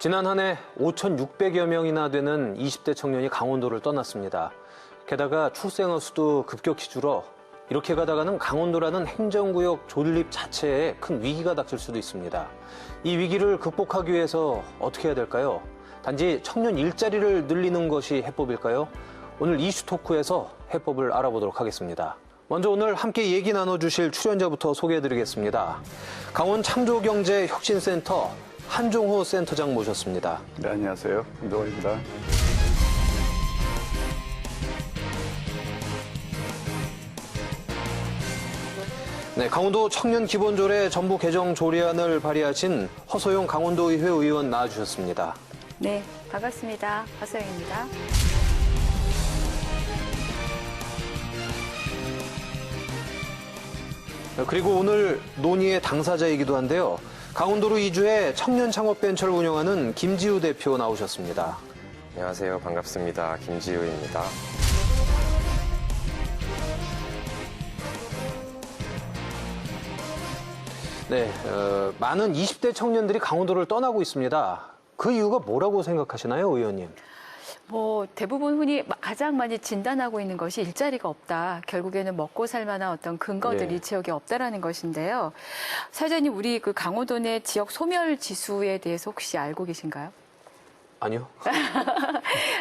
지난 한 해 5,600여 명이나 되는 20대 청년이 강원도를 떠났습니다. 게다가 출생아 수도 급격히 줄어 이렇게 가다가는 강원도라는 행정구역 존립 자체에 큰 위기가 닥칠 수도 있습니다. 이 위기를 극복하기 위해서 어떻게 해야 될까요? 단지 청년 일자리를 늘리는 것이 해법일까요? 오늘 이슈 토크에서 해법을 알아보도록 하겠습니다. 먼저 오늘 함께 얘기 나눠주실 출연자부터 소개해드리겠습니다. 강원창조경제혁신센터 한종호 센터장 모셨습니다. 네, 안녕하세요. 김동원입니다. 네, 강원도 청년 기본조례 전부 개정 조례안을 발의하신 허소영 강원도의회 의원 나와주셨습니다. 네, 반갑습니다. 허소영입니다. 그리고 오늘 논의의 당사자이기도 한데요. 강원도로 이주해 청년 창업 벤처를 운영하는 김지우 대표 나오셨습니다. 안녕하세요. 반갑습니다. 김지우입니다. 네, 많은 20대 청년들이 강원도를 떠나고 있습니다. 그 이유가 뭐라고 생각하시나요, 의원님? 대부분 흔히 가장 많이 진단하고 있는 것이 일자리가 없다. 결국에는 먹고 살 만한 어떤 근거들이 지역에 없다라는 것인데요. 사장님, 우리 그 강원도 내 지역 소멸 지수에 대해서 혹시 알고 계신가요? 아니요.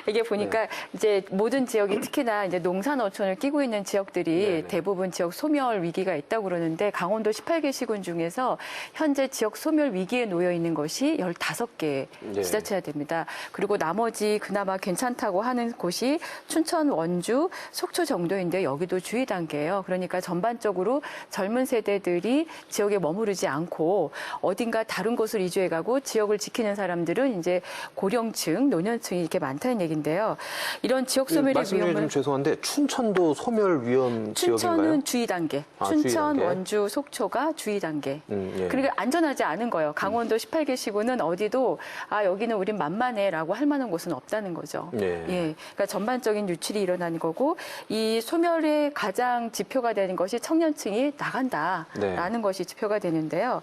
이게 보니까 이제 모든 지역이 특히나 이제 농산어촌을 끼고 있는 지역들이 대부분 지역 소멸 위기가 있다고 그러는데 강원도 18개 시군 중에서 현재 지역 소멸 위기에 놓여 있는 것이 15개 지자체가 됩니다. 그리고 나머지 그나마 괜찮다고 하는 곳이 춘천, 원주, 속초 정도인데 여기도 주의 단계예요. 그러니까 전반적으로 젊은 세대들이 지역에 머무르지 않고 어딘가 다른 곳을 이주해 가고 지역을 지키는 사람들은 이제 고령 층, 노년층이 이렇게 많다는 얘기인데요. 이런 지역 소멸의 말씀 중에 좀 죄송한데 춘천도 소멸 위험 지역인가요? 춘천은 주의 단계. 춘천, 주의 단계? 원주, 속초가 주의 단계. 예. 그러니까 안전하지 않은 거예요. 강원도 18개 시군은 어디도 여기는 우린 만만해라고 할 만한 곳은 없다는 거죠. 그러니까 전반적인 유출이 일어나는 거고 이 소멸의 가장 지표가 되는 것이 청년층이 나간다라는 것이 지표가 되는데요.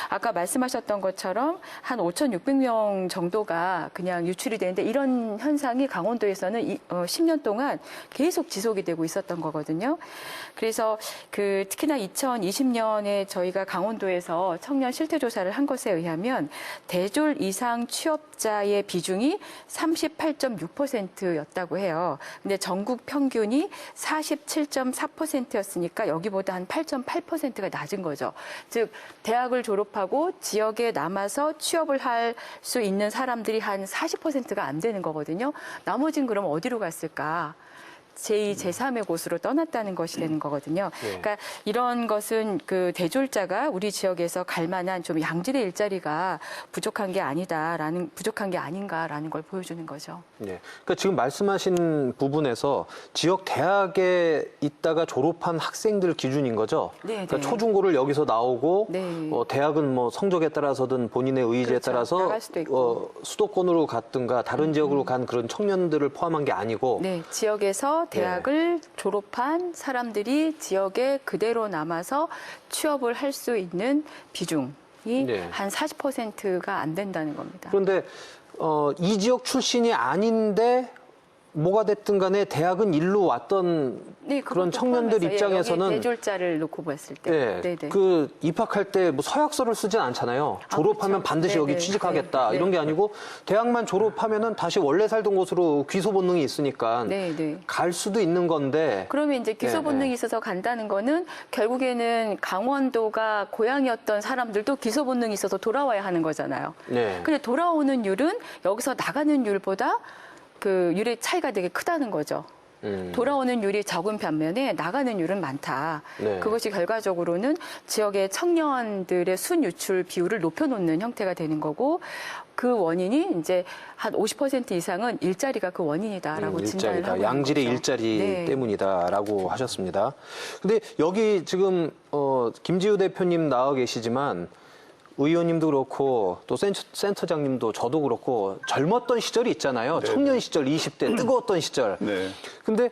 아까 말씀하셨던 것처럼 한 5,600명 정도가 그냥 유출이 되는데 이런 현상이 강원도에서는 10년 동안 계속 지속이 되고 있었던 거거든요. 그래서 특히나 2020년에 저희가 강원도에서 청년 실태 조사를 한 것에 의하면 대졸 이상 취업자의 비중이 38.6%였다고 해요. 근데 전국 평균이 47.4%였으니까 여기보다 한 8.8%가 낮은 거죠. 즉 대학을 졸업하고 지역에 남아서 취업을 할 수 있는 사람들이 한 40%가 안 되는 거거든요. 나머지는 그럼 어디로 갔을까? 제2, 제3의 곳으로 떠났다는 것이 되는 거거든요. 그러니까 이런 것은 그 대졸자가 우리 지역에서 갈 만한 좀 양질의 일자리가 부족한 게 아닌가라는 걸 보여주는 거죠. 그러니까 지금 말씀하신 부분에서 지역 대학에 있다가 졸업한 학생들 기준인 거죠. 그러니까 초중고를 여기서 나오고 대학은 뭐 성적에 따라서든 본인의 의지에 따라서 수도권으로 갔든가 다른 지역으로 간 그런 청년들을 포함한 게 아니고 지역에서 대학을 졸업한 사람들이 지역에 그대로 남아서 취업을 할 수 있는 비중이 한 40%가 안 된다는 겁니다. 그런데 이 지역 출신이 아닌데 뭐가 됐든 간에 대학은 일로 왔던 그런 청년들 입장에서는 대졸자를 놓고 봤을 때 그 입학할 때 뭐 서약서를 쓰진 않잖아요. 졸업하면 반드시 여기 취직하겠다 이런 게 아니고 대학만 졸업하면은 다시 원래 살던 곳으로 귀소 본능이 있으니까 갈 수도 있는 건데 그러면 이제 귀소 본능이 있어서 간다는 거는 결국에는 강원도가 고향이었던 사람들도 귀소 본능이 있어서 돌아와야 하는 거잖아요. 근데 돌아오는 율은 여기서 나가는 율보다 그 율의 차이가 되게 크다는 거죠. 돌아오는 율이 적은 반면에 나가는 율은 많다. 그것이 결과적으로는 지역의 청년들의 순유출 비율을 높여놓는 형태가 되는 거고 그 원인이 이제 한 50% 이상은 일자리가 그 원인이다라고 진단을 하고 있는 양질의 거죠. 일자리 때문이다라고 하셨습니다. 근데 여기 지금 김지우 대표님 나와 계시지만 의원님도 그렇고 또 센터장님도 저도 그렇고 젊었던 시절이 있잖아요. 청년 시절, 20대 뜨거웠던 시절. 근데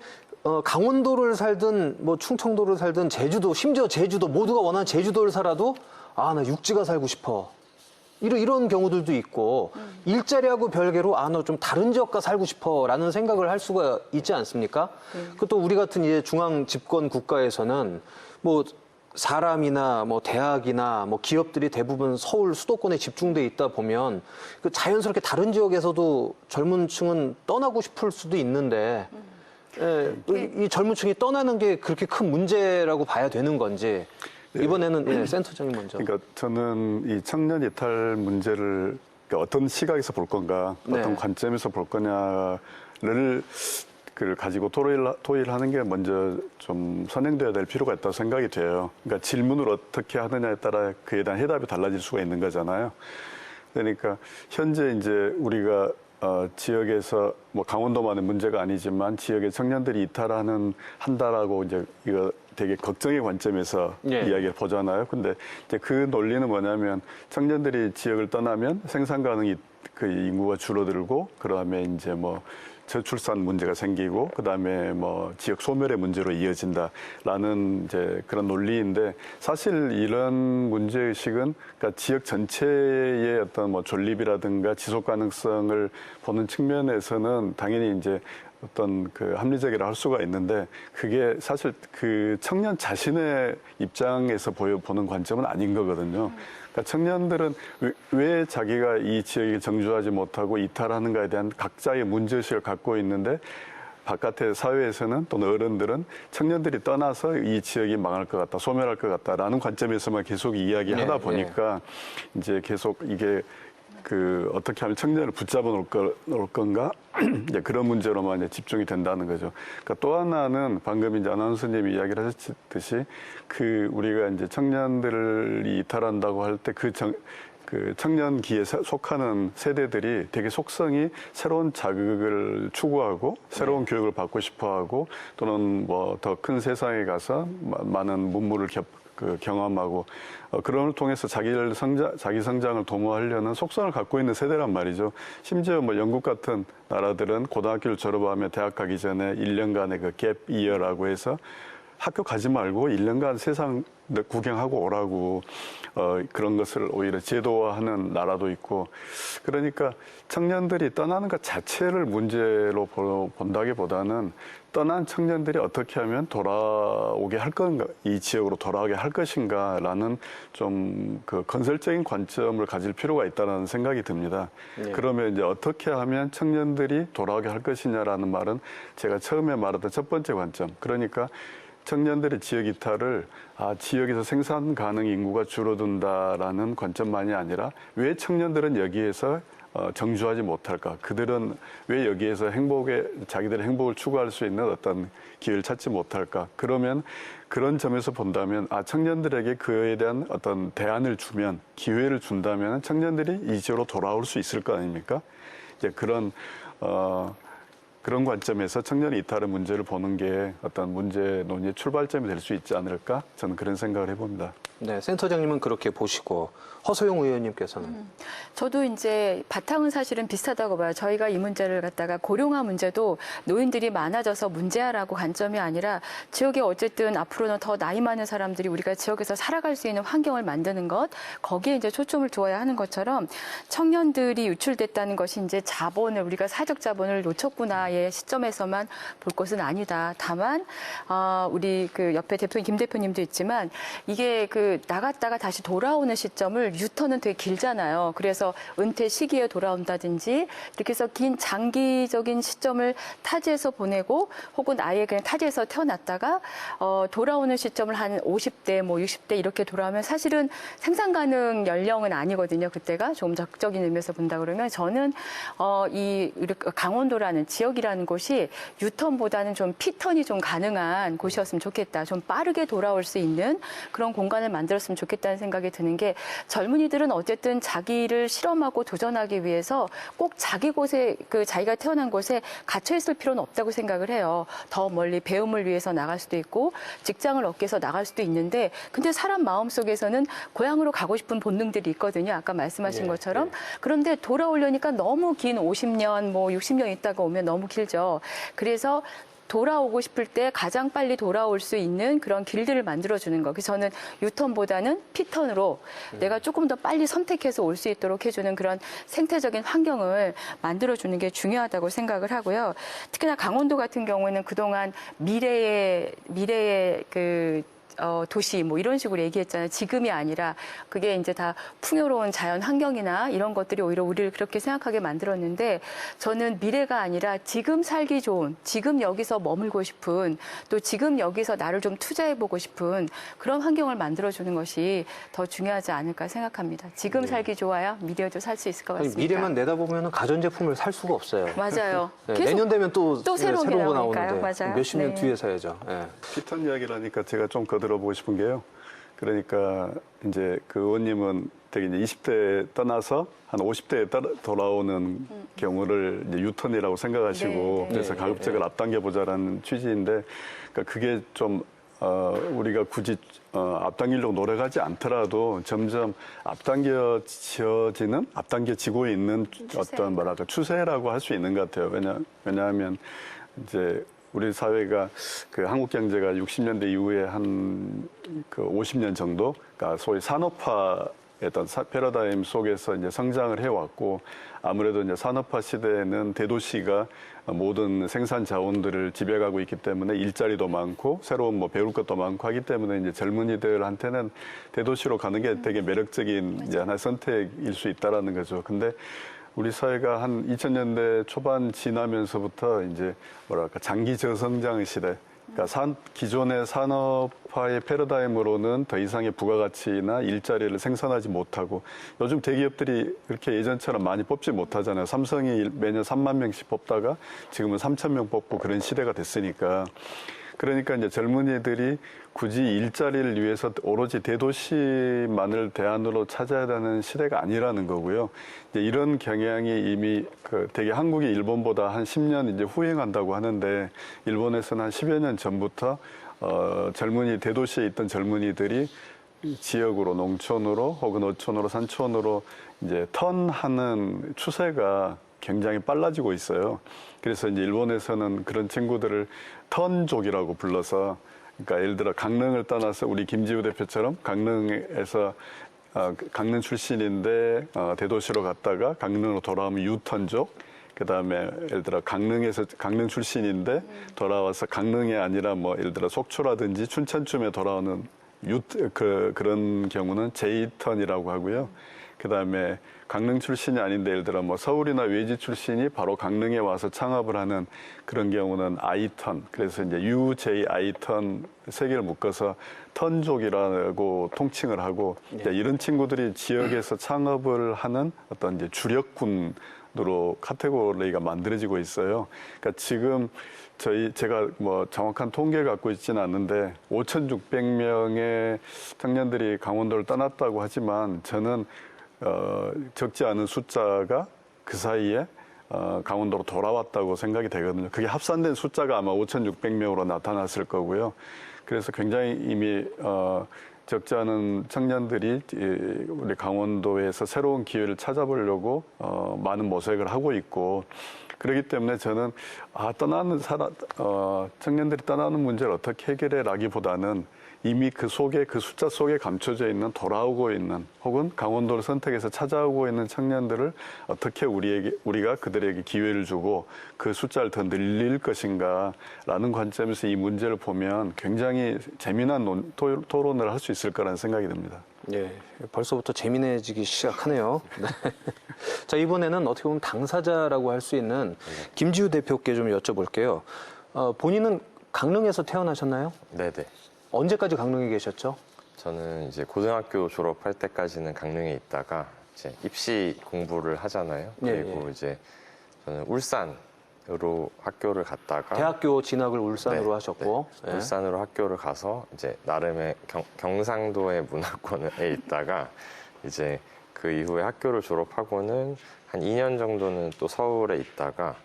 강원도를 살든 뭐 충청도를 살든 제주도, 심지어 제주도 모두가 원하는 제주도를 살아도 나 육지가 살고 싶어. 이런 경우들도 있고 일자리하고 별개로 너 좀 다른 지역 가 살고 싶어라는 생각을 할 수가 있지 않습니까? 그것도 우리 같은 이제 중앙 집권 국가에서는 뭐 사람이나 뭐 대학이나 뭐 기업들이 대부분 서울 수도권에 집중돼 있다 보면 그 자연스럽게 다른 지역에서도 젊은 층은 떠나고 싶을 수도 있는데 이 젊은 층이 떠나는 게 그렇게 큰 문제라고 봐야 되는 건지 이번에는 센터장님 먼저. 그러니까 저는 이 청년 이탈 문제를 그러니까 어떤 시각에서 볼 건가, 어떤 관점에서 볼 거냐를 가지고 토의하는 게 먼저 좀 선행돼야 될 필요가 있다고 생각이 돼요. 그러니까 질문을 어떻게 하느냐에 따라 그에 대한 해답이 달라질 수가 있는 거잖아요. 그러니까 현재 이제 우리가 지역에서 뭐 강원도만의 문제가 아니지만 지역의 청년들이 한다라고 이제 이거 되게 걱정의 관점에서 이야기를 보잖아요. 근데 이제 그 논리는 뭐냐면 청년들이 지역을 떠나면 생산 가능이 그 인구가 줄어들고 그다음에 이제 뭐 저출산 문제가 생기고 그다음에 뭐 지역 소멸의 문제로 이어진다라는 이제 그런 논리인데 사실 이런 문제 의식은 그러니까 지역 전체의 어떤 뭐 존립이라든가 지속 가능성을 보는 측면에서는 당연히 이제 어떤 그 합리적이라 할 수가 있는데 그게 사실 그 청년 자신의 입장에서 보는 관점은 아닌 거거든요. 그러니까 청년들은 왜 자기가 이 지역에 정주하지 못하고 이탈하는가에 대한 각자의 문제의식을 갖고 있는데 바깥의 사회에서는 또는 어른들은 청년들이 떠나서 이 지역이 망할 것 같다, 소멸할 것 같다라는 관점에서만 계속 이야기하다 보니까 이제 계속 이게 어떻게 하면 청년을 붙잡아 놓을 건가? 이제 그런 문제로만 이제 집중이 된다는 거죠. 그러니까 또 하나는 방금 이제 아나운서님이 이야기를 하셨듯이 우리가 이제 청년들이 이탈한다고 할 때 그 청년기에 속하는 세대들이 되게 속성이 새로운 자극을 추구하고 새로운 교육을 받고 싶어 하고 또는 뭐 더 큰 세상에 가서 많은 문물을 경험하고 그런 걸 통해서 자기 성장을 도모하려는 속성을 갖고 있는 세대란 말이죠. 심지어 뭐 영국 같은 나라들은 고등학교를 졸업하면 대학 가기 전에 1년간의 그 갭 이어라고 해서 학교 가지 말고 1년간 세상 구경하고 오라고 그런 것을 오히려 제도화하는 나라도 있고 그러니까 청년들이 떠나는 것 자체를 문제로 본다기보다는 떠난 청년들이 어떻게 하면 돌아오게 할 건가, 이 지역으로 돌아오게 할 것인가라는 좀 그 건설적인 관점을 가질 필요가 있다는 생각이 듭니다. 그러면 이제 어떻게 하면 청년들이 돌아오게 할 것이냐라는 말은 제가 처음에 말했던 첫 번째 관점. 그러니까 청년들의 지역 이탈을 지역에서 생산 가능 인구가 줄어든다라는 관점만이 아니라 왜 청년들은 여기에서 정주하지 못할까? 그들은 왜 여기에서 자기들의 행복을 추구할 수 있는 어떤 기회를 찾지 못할까? 그러면 그런 점에서 본다면 청년들에게 그에 대한 어떤 대안을 주면 기회를 준다면 청년들이 이 지역으로 돌아올 수 있을 거 아닙니까? 이제 그런 관점에서 청년 이탈의 문제를 보는 게 어떤 문제 논의의 출발점이 될 수 있지 않을까? 저는 그런 생각을 해봅니다. 네, 센터장님은 그렇게 보시고 허소영 의원님께서는 저도 이제 바탕은 사실은 비슷하다고 봐요. 저희가 이 문제를 갖다가 고령화 문제도 노인들이 많아져서 문제야라고 관점이 아니라 지역에 어쨌든 앞으로는 더 나이 많은 사람들이 우리가 지역에서 살아갈 수 있는 환경을 만드는 것 거기에 이제 초점을 두어야 하는 것처럼 청년들이 유출됐다는 것이 이제 우리가 사회적 자본을 놓쳤구나의 시점에서만 볼 것은 아니다. 다만 우리 그 옆에 김 대표님도 있지만 이게 나갔다가 다시 돌아오는 시점을 유턴은 되게 길잖아요. 그래서 은퇴 시기에 돌아온다든지 이렇게 해서 긴 장기적인 시점을 타지에서 보내고 혹은 아예 그냥 타지에서 태어났다가 돌아오는 시점을 한 50대, 뭐 60대 이렇게 돌아오면 사실은 생산 가능 연령은 아니거든요. 그때가 조금 적극적인 의미에서 본다 그러면 저는 강원도라는 지역이라는 곳이 유턴보다는 좀 피턴이 좀 가능한 곳이었으면 좋겠다. 좀 빠르게 돌아올 수 있는 그런 공간을 만들었으면 좋겠다는 생각이 드는 게 젊은이들은 어쨌든 자기를 실험하고 도전하기 위해서 꼭 자기 곳에 자기가 태어난 곳에 갇혀 있을 필요는 없다고 생각을 해요. 더 멀리 배움을 위해서 나갈 수도 있고 직장을 얻기 위해서 나갈 수도 있는데 근데 사람 마음속에서는 고향으로 가고 싶은 본능들이 있거든요. 아까 말씀하신 것처럼. 그런데 돌아오려니까 너무 긴 50년, 뭐 60년 있다가 오면 너무 길죠. 그래서 돌아오고 싶을 때 가장 빨리 돌아올 수 있는 그런 길들을 만들어주는 거. 그래서 저는 유턴보다는 피턴으로 내가 조금 더 빨리 선택해서 올 수 있도록 해주는 그런 생태적인 환경을 만들어주는 게 중요하다고 생각을 하고요. 특히나 강원도 같은 경우에는 그동안 미래의 도시 뭐 이런 식으로 얘기했잖아요. 지금이 아니라 그게 이제 다 풍요로운 자연 환경이나 이런 것들이 오히려 우리를 그렇게 생각하게 만들었는데 저는 미래가 아니라 지금 살기 좋은, 지금 여기서 머물고 싶은, 또 지금 여기서 나를 좀 투자해보고 싶은 그런 환경을 만들어주는 것이 더 중요하지 않을까 생각합니다. 지금 살기 좋아야 미래에도 살 수 있을 것 같습니다. 미래만 내다보면 가전제품을 살 수가 없어요. 맞아요. 네, 내년 되면 또 새로운 게 거 나오니까요. 나오는데 맞아요. 몇십 년 네. 뒤에 사야죠. 네. 피턴 이야기라니까 제가 좀 거들어보고 싶은 게요. 그러니까 이제 그 의원님은 되게 이제 20대에 떠나서 한 50대에 돌아오는 경우를 이제 유턴이라고 생각하시고 네, 네. 그래서 네, 가급적을 네. 앞당겨 보자라는 취지인데 그러니까 그게 좀 우리가 굳이 앞당기려고 노력하지 않더라도 점점 앞당겨지고 있는 어떤 뭐랄까 추세라고 할 수 있는 것 같아요. 왜냐하면 이제 우리 사회가 그 한국 경제가 60년대 이후에 한 그 50년 정도, 그러니까 소위 산업화의 어떤 패러다임 속에서 이제 성장을 해왔고 아무래도 이제 산업화 시대에는 대도시가 모든 생산 자원들을 지배하고 있기 때문에 일자리도 많고 새로운 뭐 배울 것도 많고 하기 때문에 이제 젊은이들한테는 대도시로 가는 게 되게 매력적인 이제 하나의 선택일 수 있다라는 거죠. 근데 우리 사회가 한 2000년대 초반 지나면서부터 이제 뭐랄까 장기 저성장 시대, 그러니까 기존의 산업화의 패러다임으로는 더 이상의 부가가치나 일자리를 생산하지 못하고 요즘 대기업들이 그렇게 예전처럼 많이 뽑지 못하잖아요. 삼성이 매년 3만 명씩 뽑다가 지금은 3천 명 뽑고 그런 시대가 됐으니까. 그러니까 이제 젊은이들이 굳이 일자리를 위해서 오로지 대도시만을 대안으로 찾아야 되는 시대가 아니라는 거고요. 이제 이런 경향이 이미 되게 한국이 일본보다 한 10년 이제 후행한다고 하는데 일본에서는 한 10여 년 전부터 대도시에 있던 젊은이들이 지역으로 농촌으로 혹은 어촌으로 산촌으로 이제 턴하는 추세가 굉장히 빨라지고 있어요. 그래서 이제 일본에서는 그런 친구들을 턴족이라고 불러서, 그러니까 예를 들어 강릉을 떠나서 우리 김지우 대표처럼 강릉에서 강릉 출신인데 대도시로 갔다가 강릉으로 돌아오면 유턴족. 그다음에 예를 들어 강릉 출신인데 돌아와서 강릉이 아니라 뭐 예를 들어 속초라든지 춘천쯤에 돌아오는 그런 경우는 제이턴이라고 하고요. 그다음에 강릉 출신이 아닌데 예를 들어 뭐 서울이나 외지 출신이 바로 강릉에 와서 창업을 하는 그런 경우는 아이턴. 그래서 이제 UJ 아이턴 세 개를 묶어서 턴족이라고 통칭을 하고 이제 이런 친구들이 지역에서 창업을 하는 어떤 이제 주력군으로 카테고리가 만들어지고 있어요. 그러니까 지금 제가 뭐 정확한 통계를 갖고 있지는 않는데 5,600명의 청년들이 강원도를 떠났다고 하지만 저는 적지 않은 숫자가 그 사이에 강원도로 돌아왔다고 생각이 되거든요. 그게 합산된 숫자가 아마 5,600명으로 나타났을 거고요. 그래서 굉장히 이미 적지 않은 청년들이 우리 강원도에서 새로운 기회를 찾아보려고 많은 모색을 하고 있고, 그렇기 때문에 저는 청년들이 떠나는 문제를 어떻게 해결해라기보다는 이미 그 숫자 속에 감춰져 있는 돌아오고 있는 혹은 강원도를 선택해서 찾아오고 있는 청년들을 어떻게 우리가 그들에게 기회를 주고 그 숫자를 더 늘릴 것인가라는 관점에서 이 문제를 보면 굉장히 재미난 토론을 할 수 있을 거라는 생각이 듭니다. 네, 벌써부터 재미내지기 시작하네요. 네. 자, 이번에는 어떻게 보면 당사자라고 할 수 있는 김지우 대표께 좀 여쭤볼게요. 본인은 강릉에서 태어나셨나요? 네네. 언제까지 강릉에 계셨죠? 저는 이제 고등학교 졸업할 때까지는 강릉에 있다가 이제 입시 공부를 하잖아요. 그리고 예. 이제 저는 울산으로 학교를 갔다가 대학교 진학을 울산으로 네, 하셨고. 네. 예. 울산으로 학교를 가서 이제 나름의 경상도의 문화권에 있다가 이제 그 이후에 학교를 졸업하고는 한 2년 정도는 또 서울에 있다가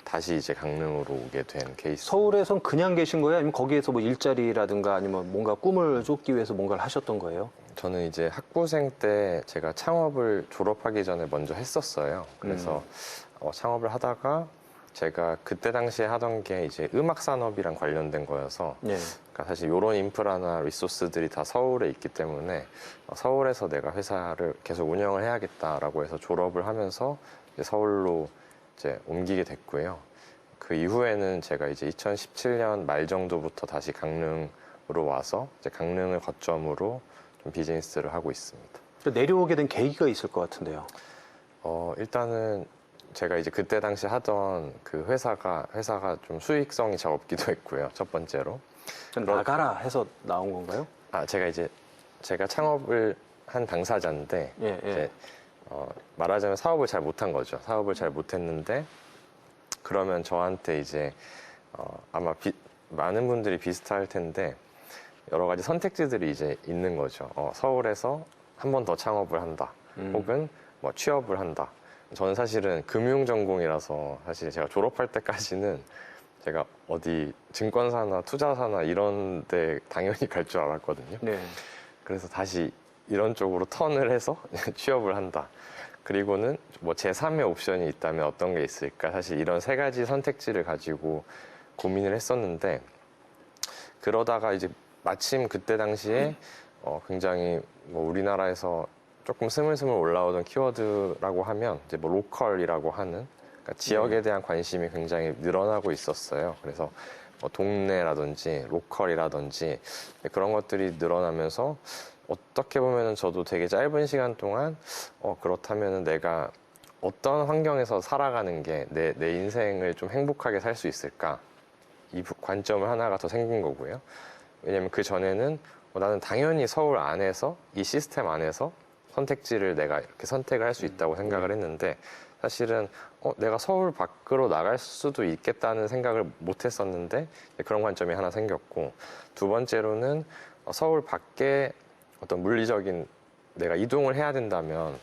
다시 이제 강릉으로 오게 된 케이스. 서울에선 그냥 계신 거예요? 아니면 거기에서 뭐 일자리라든가 아니면 뭔가 꿈을 쫓기 위해서 뭔가를 하셨던 거예요? 저는 이제 학부생 때 제가 창업을 졸업하기 전에 먼저 했었어요. 그래서 창업을 하다가 제가 그때 당시에 하던 게 이제 음악 산업이랑 관련된 거여서 네. 그러니까 사실 이런 인프라나 리소스들이 다 서울에 있기 때문에 서울에서 내가 회사를 계속 운영을 해야겠다라고 해서 졸업을 하면서 이제 서울로 이제 옮기게 됐고요. 그 이후에는 제가 이제 2017년 말 정도부터 다시 강릉으로 와서 이제 강릉을 거점으로 좀 비즈니스를 하고 있습니다. 내려오게 된 계기가 있을 것 같은데요. 일단은 제가 이제 그때 당시 하던 그 회사가 좀 수익성이 잘 없기도 했고요. 첫 번째로. 나가라 해서 나온 건가요? 제가 창업을 한 당사자인데 예, 예. 이제 말하자면 사업을 잘 못한 거죠. 사업을 잘 못했는데 그러면 저한테 이제 아마 많은 분들이 비슷할 텐데 여러 가지 선택지들이 이제 있는 거죠. 서울에서 한 번 더 창업을 한다. 혹은 뭐 취업을 한다. 저는 사실은 금융 전공이라서 사실 제가 졸업할 때까지는 제가 어디 증권사나 투자사나 이런 데 당연히 갈 줄 알았거든요. 네. 그래서 다시 이런 쪽으로 턴을 해서 취업을 한다. 그리고는 뭐 제3의 옵션이 있다면 어떤 게 있을까? 사실 이런 세 가지 선택지를 가지고 고민을 했었는데 그러다가 이제 마침 그때 당시에 굉장히 뭐 우리나라에서 조금 스물스물 올라오던 키워드라고 하면 이제 뭐 로컬이라고 하는 그러니까 지역에 대한 관심이 굉장히 늘어나고 있었어요. 그래서 뭐 동네라든지 로컬이라든지 그런 것들이 늘어나면서 어떻게 보면은 저도 되게 짧은 시간 동안 그렇다면은 내가 어떤 환경에서 살아가는 게 내 인생을 좀 행복하게 살 수 있을까? 이 관점을 하나가 더 생긴 거고요. 왜냐면 그 전에는 나는 당연히 서울 안에서 이 시스템 안에서 선택지를 내가 이렇게 선택을 할 수 있다고 생각을 했는데 사실은 내가 서울 밖으로 나갈 수도 있겠다는 생각을 못 했었는데 그런 관점이 하나 생겼고 두 번째로는 서울 밖에 어떤 물리적인 내가 이동을 해야 된다면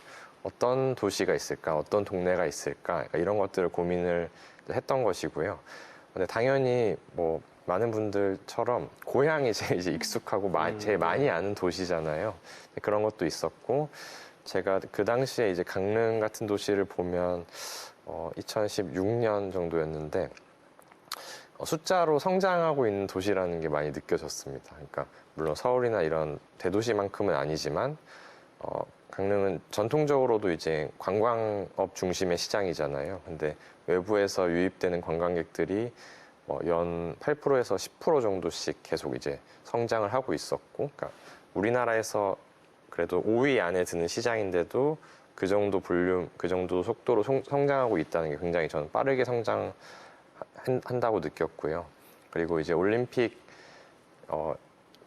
어떤 도시가 있을까 어떤 동네가 있을까 그러니까 이런 것들을 고민을 했던 것이고요. 근데 당연히 뭐 많은 분들처럼 고향이 제일 이제 익숙하고 제일 많이 아는 도시잖아요. 그런 것도 있었고 제가 그 당시에 이제 강릉 같은 도시를 보면 2016년 정도였는데 숫자로 성장하고 있는 도시라는 게 많이 느껴졌습니다. 그러니까 물론 서울이나 이런 대도시만큼은 아니지만 강릉은 전통적으로도 이제 관광업 중심의 시장이잖아요. 근데 외부에서 유입되는 관광객들이 연 8%에서 10% 정도씩 계속 이제 성장을 하고 있었고, 그러니까 우리나라에서 그래도 5위 안에 드는 시장인데도 그 정도 볼륨, 그 정도 속도로 성장하고 있다는 게 굉장히 저는 빠르게 성장한다고 느꼈고요. 그리고 이제 올림픽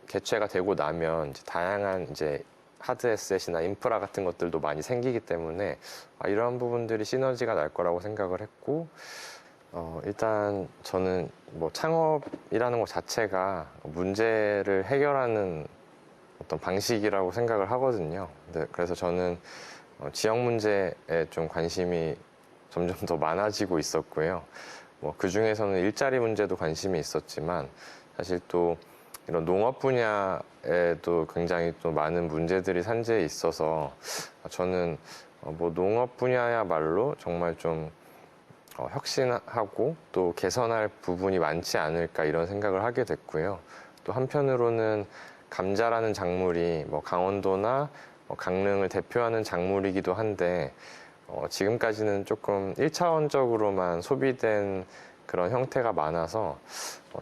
개최가 되고 나면 이제 다양한 이제 하드 에셋이나 인프라 같은 것들도 많이 생기기 때문에 이러한 부분들이 시너지가 날 거라고 생각을 했고. 일단 저는 뭐 창업이라는 것 자체가 문제를 해결하는 어떤 방식이라고 생각을 하거든요. 그래서 저는 지역 문제에 좀 관심이 점점 더 많아지고 있었고요. 뭐 그 중에서는 일자리 문제도 관심이 있었지만 사실 또 이런 농업 분야에도 굉장히 또 많은 문제들이 산재해 있어서 저는 뭐 농업 분야야말로 정말 좀 혁신하고 또 개선할 부분이 많지 않을까 이런 생각을 하게 됐고요. 또 한편으로는 감자라는 작물이 뭐 강원도나 강릉을 대표하는 작물이기도 한데 지금까지는 조금 1차원적으로만 소비된 그런 형태가 많아서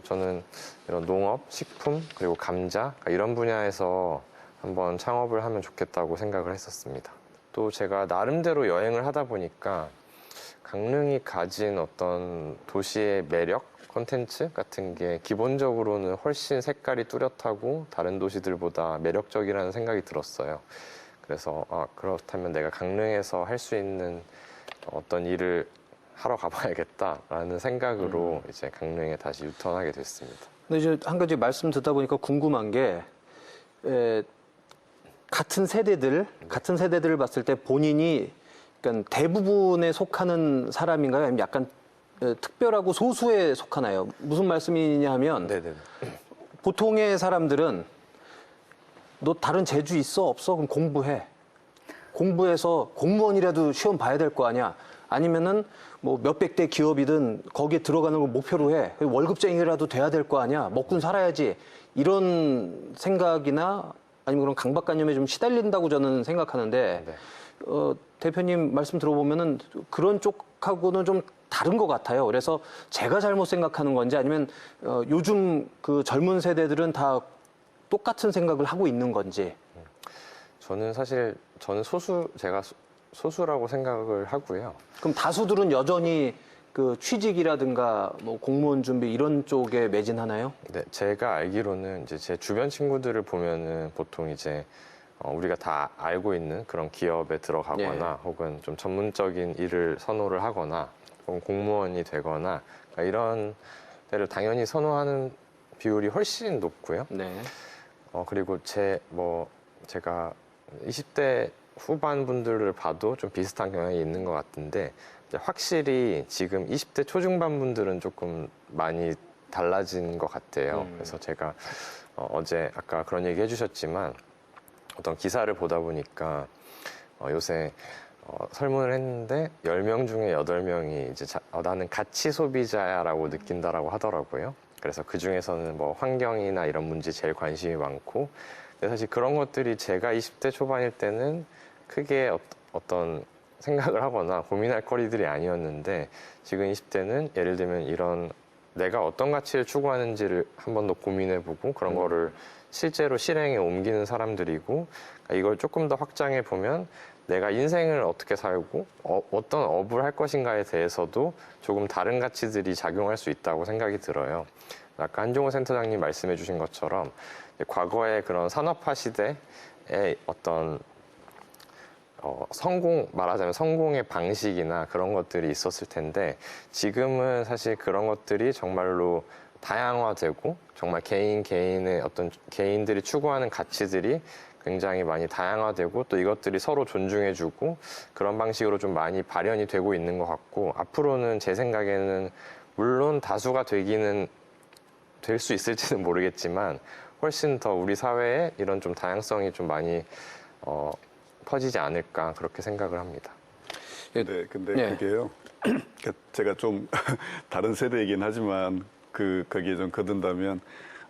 저는 이런 농업, 식품, 그리고 감자 이런 분야에서 한번 창업을 하면 좋겠다고 생각을 했었습니다. 또 제가 나름대로 여행을 하다 보니까 강릉이 가진 어떤 도시의 매력, 콘텐츠 같은 게 기본적으로는 훨씬 색깔이 뚜렷하고 다른 도시들보다 매력적이라는 생각이 들었어요. 그래서 그렇다면 내가 강릉에서 할 수 있는 어떤 일을 하러 가봐야겠다라는 생각으로 이제 강릉에 다시 유턴하게 됐습니다. 근데 이제 한 가지 말씀 듣다 보니까 궁금한 게 같은 세대들을 봤을 때 본인이 그러니까 대부분에 속하는 사람인가요? 아니면 약간 특별하고 소수에 속하나요? 무슨 말씀이냐 하면 네네. 보통의 사람들은 너 다른 재주 있어? 없어? 그럼 공부해. 공부해서 공무원이라도 시험 봐야 될 거 아니야? 아니면은 뭐 몇백 대 기업이든 거기에 들어가는 걸 목표로 해. 월급쟁이라도 돼야 될 거 아니야. 먹고 살아야지. 이런 생각이나 아니면 그런 강박관념에 좀 시달린다고 저는 생각하는데 네. 대표님 말씀 들어보면은 그런 쪽하고는 좀 다른 것 같아요. 그래서 제가 잘못 생각하는 건지 아니면 요즘 그 젊은 세대들은 다 똑같은 생각을 하고 있는 건지. 저는 사실 제가 소수라고 생각을 하고요. 그럼 다수들은 여전히 그 취직이라든가 뭐 공무원 준비 이런 쪽에 매진하나요? 네, 제가 알기로는 이제 제 주변 친구들을 보면은 보통 이제 우리가 다 알고 있는 그런 기업에 들어가거나 혹은 좀 전문적인 일을 선호를 하거나 혹은 공무원이 되거나 그러니까 이런 데를 당연히 선호하는 비율이 훨씬 높고요. 네. 그리고 제가 20대 후반 분들을 봐도 좀 비슷한 경향이 있는 것 같은데 이제 확실히 지금 20대 초중반 분들은 조금 많이 달라진 것 같아요. 그래서 제가 어제 아까 그런 얘기 해주셨지만 어떤 기사를 보다 보니까 요새 설문을 했는데 10명 중에 8명이 이제 나는 가치 소비자야라고 느낀다라고 하더라고요. 그래서 그 중에서는 뭐 환경이나 이런 문제에 제일 관심이 많고 근데 사실 그런 것들이 제가 20대 초반일 때는 크게 어떤 생각을 하거나 고민할 거리들이 아니었는데 지금 20대는 예를 들면 이런 내가 어떤 가치를 추구하는지를 한 번 더 고민해보고 그런 거를 실제로 실행에 옮기는 사람들이고 이걸 조금 더 확장해 보면 내가 인생을 어떻게 살고 어떤 업을 할 것인가에 대해서도 조금 다른 가치들이 작용할 수 있다고 생각이 들어요. 아까 한종호 센터장님 말씀해 주신 것처럼 과거의 그런 산업화 시대의 어떤 말하자면 성공의 방식이나 그런 것들이 있었을 텐데 지금은 사실 그런 것들이 정말로 다양화되고 정말 개인의 어떤 개인들이 추구하는 가치들이 굉장히 많이 다양화되고 또 이것들이 서로 존중해주고 그런 방식으로 좀 많이 발현이 되고 있는 것 같고 앞으로는 제 생각에는 물론 다수가 될 수 있을지는 모르겠지만 훨씬 더 우리 사회에 이런 좀 다양성이 좀 많이 퍼지지 않을까 그렇게 생각을 합니다. 네, 근데 그게요. 제가 좀 다른 세대이긴 하지만 거기에 좀 거둔다면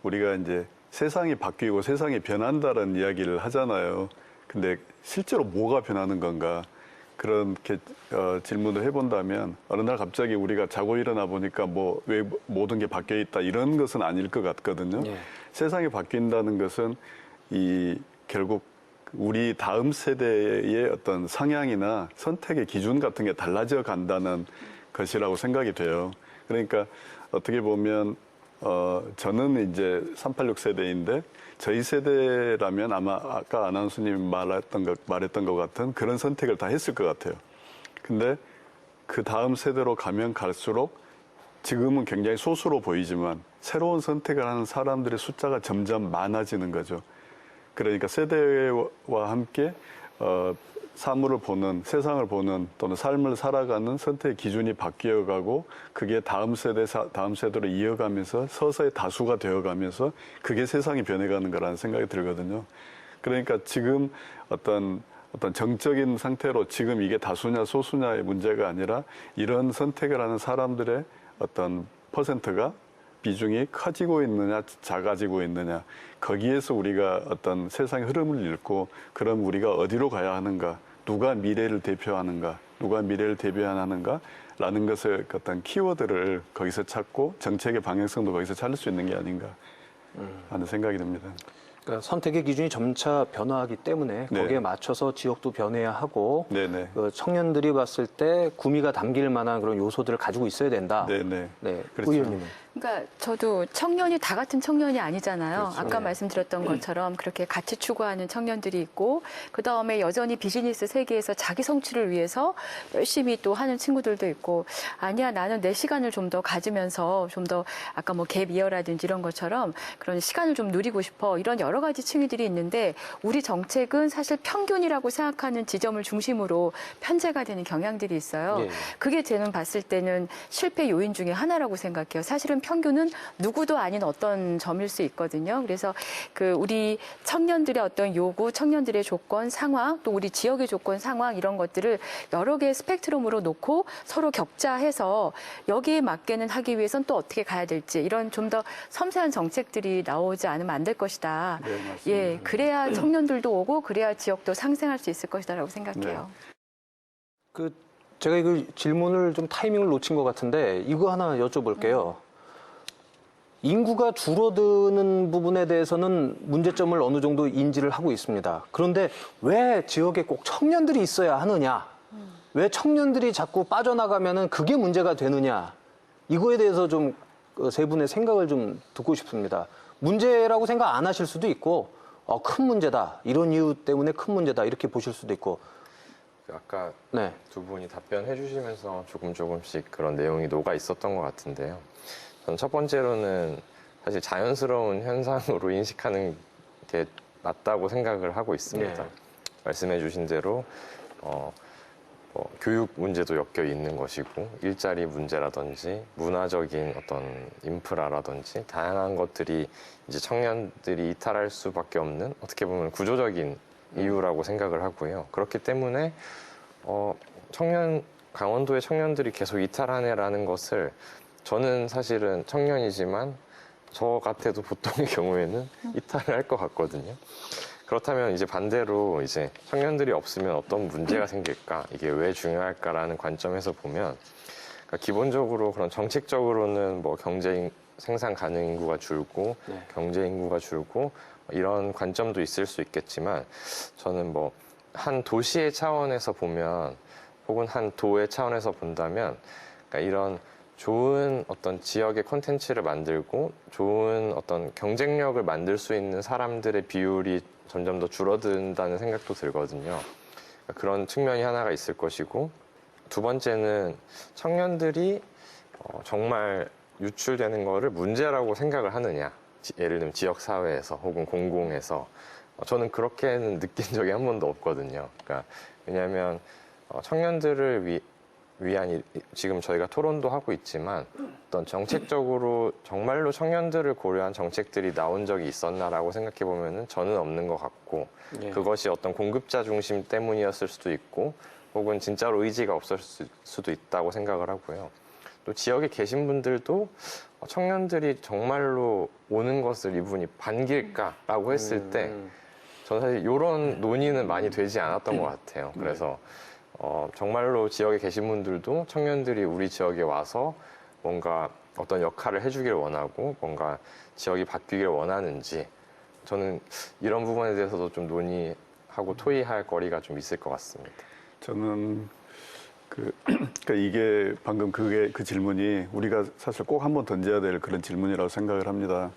우리가 이제 세상이 바뀌고 세상이 변한다는 이야기를 하잖아요. 근데 실제로 뭐가 변하는 건가? 그렇게 질문을 해본다면 어느 날 갑자기 우리가 자고 일어나 보니까 왜 모든 게 바뀌어 있다 이런 것은 아닐 것 같거든요. 세상이 바뀐다는 것은 결국 우리 다음 세대의 어떤 성향이나 선택의 기준 같은 게 달라져 간다는 것이라고 생각이 돼요. 그러니까 어떻게 보면 저는 이제 386 세대인데 저희 세대라면 아마 아까 아나운서님이 말했던 것 같은 그런 선택을 다 했을 것 같아요. 근데 그 다음 세대로 가면 갈수록 지금은 굉장히 소수로 보이지만 새로운 선택을 하는 사람들의 숫자가 점점 많아지는 거죠. 그러니까 세대와 함께 사물을 보는, 세상을 보는 또는 삶을 살아가는 선택의 기준이 바뀌어가고 그게 다음 세대로 이어가면서 서서히 다수가 되어가면서 그게 세상이 변해가는 거라는 생각이 들거든요. 그러니까 지금 어떤 정적인 상태로 지금 이게 다수냐 소수냐의 문제가 아니라 이런 선택을 하는 사람들의 어떤 퍼센트가 비중이 커지고 있느냐 작아지고 있느냐 거기에서 우리가 어떤 세상의 흐름을 읽고 그럼 우리가 어디로 가야 하는가 누가 미래를 대표하는가 누가 미래를 대변하는가 라는 것의 어떤 키워드를 거기서 찾고 정책의 방향성도 거기서 찾을 수 있는 게 아닌가 하는 생각이 듭니다. 그러니까 선택의 기준이 점차 변화하기 때문에 거기에 맞춰서 지역도 변해야 하고 그 청년들이 봤을 때 구미가 담길 만한 그런 요소들을 가지고 있어야 된다. 네, 그렇죠. 의원님은. 그러니까 저도 청년이 다 같은 청년이 아니잖아요. 그렇죠. 아까 말씀드렸던 것처럼 그렇게 같이 추구하는 청년들이 있고 그다음에 여전히 비즈니스 세계에서 자기 성취를 위해서 열심히 또 하는 친구들도 있고 아니야 나는 내 시간을 좀 더 가지면서 좀 더 아까 뭐 갭 이어라든지 이런 것처럼 그런 시간을 좀 누리고 싶어 이런 여러 가지 층위들이 있는데 우리 정책은 사실 평균이라고 생각하는 지점을 중심으로 편제가 되는 경향들이 있어요. 그게 저는 봤을 때는 실패 요인 중에 하나라고 생각해요. 사실은 평균은 누구도 아닌 어떤 점일 수 있거든요. 그래서 그 우리 청년들의 어떤 요구, 청년들의 조건, 상황, 또 우리 지역의 조건, 상황 이런 것들을 여러 개의 스펙트럼으로 놓고 서로 격자해서 여기에 맞게는 하기 위해선 또 어떻게 가야 될지 이런 좀 더 섬세한 정책들이 나오지 않으면 안 될 것이다. 네, 맞습니다. 예, 그래야 청년들도 오고 그래야 지역도 상생할 수 있을 것이다라고 생각해요. 제가 이거 질문을 좀 타이밍을 놓친 것 같은데 이거 하나 여쭤볼게요. 인구가 줄어드는 부분에 대해서는 문제점을 어느 정도 인지를 하고 있습니다. 그런데 왜 지역에 꼭 청년들이 있어야 하느냐? 왜 청년들이 자꾸 빠져나가면은 그게 문제가 되느냐? 이거에 대해서 좀 세 분의 생각을 좀 듣고 싶습니다. 문제라고 생각 안 하실 수도 있고, 큰 문제다. 이런 이유 때문에 큰 문제다. 이렇게 보실 수도 있고. 아까 네. 두 분이 답변해 주시면서 조금씩 그런 내용이 녹아 있었던 것 같은데요. 저는 첫 번째로는 사실 자연스러운 현상으로 인식하는 게 맞다고 생각을 하고 있습니다. 네. 말씀해 주신 대로 교육 문제도 엮여 있는 것이고 일자리 문제라든지 문화적인 어떤 인프라라든지 다양한 것들이 이제 청년들이 이탈할 수밖에 없는 어떻게 보면 구조적인 이유라고 생각을 하고요. 그렇기 때문에 강원도의 청년들이 계속 이탈하네라는 것을 저는 사실은 청년이지만 저 같아도 보통의 경우에는 이탈을 할 것 같거든요. 그렇다면 이제 반대로 이제 청년들이 없으면 어떤 문제가 생길까, 이게 왜 중요할까라는 관점에서 보면 그러니까 기본적으로 그런 정책적으로는 뭐 생산 가능 인구가 줄고 네. 경제 인구가 줄고 이런 관점도 있을 수 있겠지만 저는 뭐 한 도시의 차원에서 보면 혹은 한 도의 차원에서 본다면 그러니까 이런 좋은 어떤 지역의 콘텐츠를 만들고 좋은 어떤 경쟁력을 만들 수 있는 사람들의 비율이 점점 더 줄어든다는 생각도 들거든요. 그러니까 그런 측면이 하나가 있을 것이고 두 번째는 청년들이 정말 유출되는 거를 문제라고 생각을 하느냐. 예를 들면 지역사회에서 혹은 공공에서 저는 그렇게는 느낀 적이 한 번도 없거든요. 그러니까 왜냐하면 청년들을 위한 지금 저희가 토론도 하고 있지만 어떤 정책적으로 정말로 청년들을 고려한 정책들이 나온 적이 있었나라고 생각해 보면은 저는 없는 것 같고 예. 그것이 어떤 공급자 중심 때문이었을 수도 있고 혹은 진짜로 의지가 없었을 수도 있다고 생각을 하고요. 또 지역에 계신 분들도 청년들이 정말로 오는 것을 이분이 반길까라고 했을 때 저는 사실 이런 논의는 많이 되지 않았던 것 같아요. 그래서 정말로 지역에 계신 분들도 청년들이 우리 지역에 와서 뭔가 어떤 역할을 해주길 원하고 뭔가 지역이 바뀌길 원하는지 저는 이런 부분에 대해서도 좀 논의하고 토의할 거리가 좀 있을 것 같습니다. 저는 그러니까 이게 방금 그 질문이 우리가 사실 꼭 한번 던져야 될 그런 질문이라고 생각을 합니다.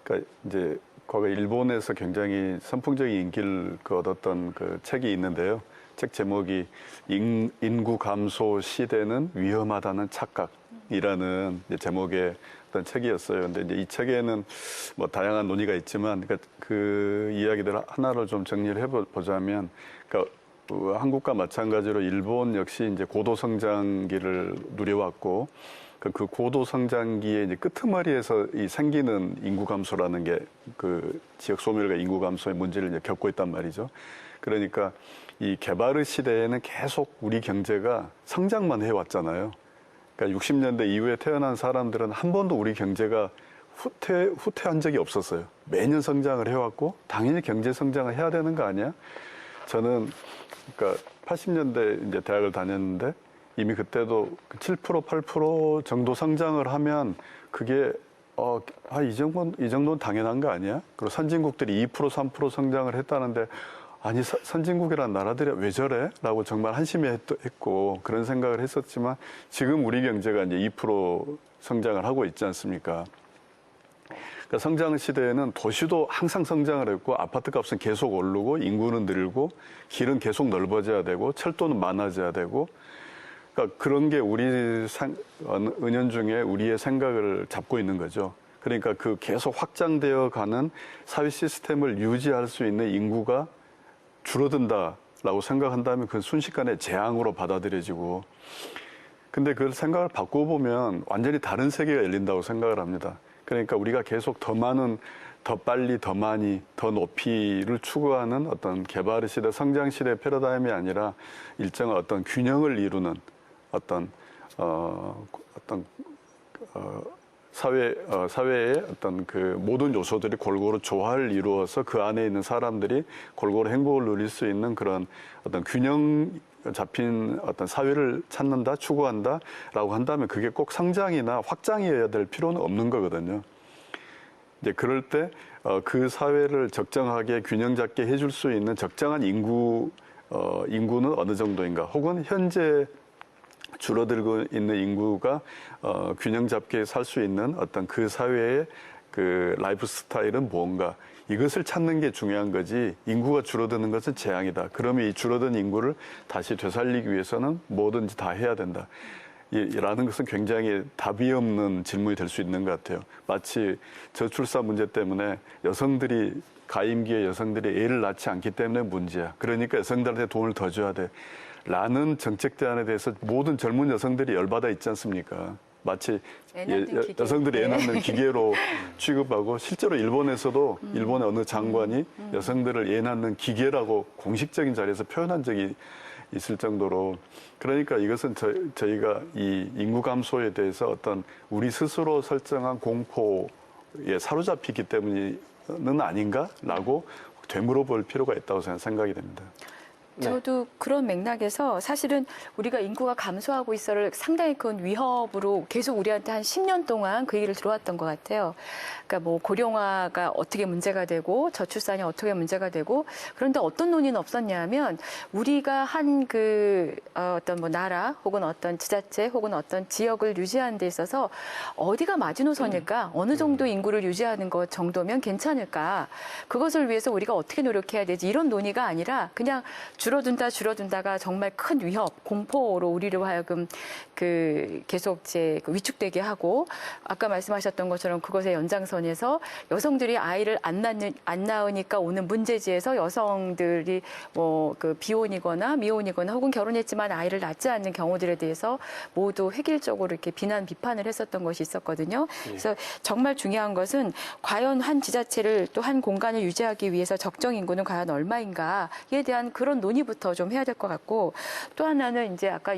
그러니까 이제 과거 일본에서 굉장히 선풍적인 인기를 얻었던 그 책이 있는데요. 책 제목이 인구 감소 시대는 위험하다는 착각이라는 제목의 어떤 책이었어요. 근데 이제 이 책에는 뭐 다양한 논의가 있지만 그러니까 그 이야기들 하나를 좀 정리를 해보자면 그러니까 한국과 마찬가지로 일본 역시 이제 고도 성장기를 누려왔고 그 고도 성장기의 이제 끄트머리에서 생기는 인구 감소라는 게 그 지역 소멸과 인구 감소의 문제를 이제 겪고 있단 말이죠. 그러니까 이 개발의 시대에는 계속 우리 경제가 성장만 해왔잖아요. 그러니까 60년대 이후에 태어난 사람들은 한 번도 우리 경제가 후퇴한 적이 없었어요. 매년 성장을 해왔고 당연히 경제 성장을 해야 되는 거 아니야? 저는 그러니까 80년대 이제 대학을 다녔는데 이미 그때도 7%, 8% 정도 성장을 하면 그게 이 정도는 당연한 거 아니야? 그리고 선진국들이 2%, 3% 성장을 했다는데 아니 선진국이란 나라들이 왜 저래? 라고 정말 한심했고 그런 생각을 했었지만 지금 우리 경제가 이제 2% 성장을 하고 있지 않습니까? 그러니까 성장 시대에는 도시도 항상 성장을 했고 아파트 값은 계속 오르고 인구는 늘고 길은 계속 넓어져야 되고 철도는 많아져야 되고 그러니까 그런 게 우리 은연중에 우리의 생각을 잡고 있는 거죠. 그러니까 그 계속 확장되어 가는 사회 시스템을 유지할 수 있는 인구가 줄어든다라고 생각한다면 그건 순식간에 재앙으로 받아들여지고 근데 그 생각을 바꿔보면 완전히 다른 세계가 열린다고 생각을 합니다. 그러니까 우리가 계속 더 많은, 더 빨리, 더 많이, 더 높이를 추구하는 어떤 개발의 시대, 성장 시대의 패러다임이 아니라 일정한 어떤 균형을 이루는 사회의 어떤 그 모든 요소들이 골고루 조화를 이루어서 그 안에 있는 사람들이 골고루 행복을 누릴 수 있는 그런 어떤 균형 잡힌 어떤 사회를 찾는다, 추구한다라고 한다면 그게 꼭 성장이나 확장이어야 될 필요는 없는 거거든요. 이제 그럴 때 그 사회를 적정하게 균형 잡게 해줄 수 있는 적정한 인구는 어느 정도인가, 혹은 현재 줄어들고 있는 인구가 균형 잡게 살 수 있는 어떤 그 사회의 그 라이프 스타일은 뭔가, 이것을 찾는 게 중요한 거지, 인구가 줄어드는 것은 재앙이다. 그러면 이 줄어든 인구를 다시 되살리기 위해서는 뭐든지 다 해야 된다. 라는 것은 굉장히 답이 없는 질문이 될 수 있는 것 같아요. 마치 저출산 문제 때문에 가임기에 여성들이 애를 낳지 않기 때문에 문제야. 그러니까 여성들한테 돈을 더 줘야 돼. 라는 정책 대안에 대해서 모든 젊은 여성들이 열받아 있지 않습니까? 마치 여성들이 애 낳는 기계로 취급하고, 실제로 일본에서도 일본의 어느 장관이 여성들을 애 낳는 기계라고 공식적인 자리에서 표현한 적이 있을 정도로, 그러니까 이것은 저희가 이 인구 감소에 대해서 어떤 우리 스스로 설정한 공포에 사로잡히기 때문은 아닌가라고 되물어볼 필요가 있다고 생각이 됩니다. 저도 그런 맥락에서 사실은 우리가 인구가 감소하고 있어를 상당히 큰 위협으로 계속 우리한테 한 10년 동안 그 얘기를 들어왔던 것 같아요. 그러니까 뭐 고령화가 어떻게 문제가 되고 저출산이 어떻게 문제가 되고, 그런데 어떤 논의는 없었냐면 우리가 한 어떤 뭐 나라 혹은 어떤 지자체 혹은 어떤 지역을 유지하는 데 있어서 어디가 마지노선일까? 어느 정도 인구를 유지하는 것 정도면 괜찮을까? 그것을 위해서 우리가 어떻게 노력해야 되지? 이런 논의가 아니라 그냥 줄어든다가 정말 큰 위협, 공포로 우리로 하여금 계속 위축되게 하고, 아까 말씀하셨던 것처럼 그것의 연장선에서 여성들이 아이를 안 낳으니까 오는 문제지에서 여성들이 비혼이거나 미혼이거나 혹은 결혼했지만 아이를 낳지 않는 경우들에 대해서 모두 획일적으로 이렇게 비판을 했었던 것이 있었거든요. 그래서 정말 중요한 것은 과연 한 지자체를 또 한 공간을 유지하기 위해서 적정 인구는 과연 얼마인가에 대한 그런 논의부터 좀 해야 될 것 같고, 또 하나는 이제 아까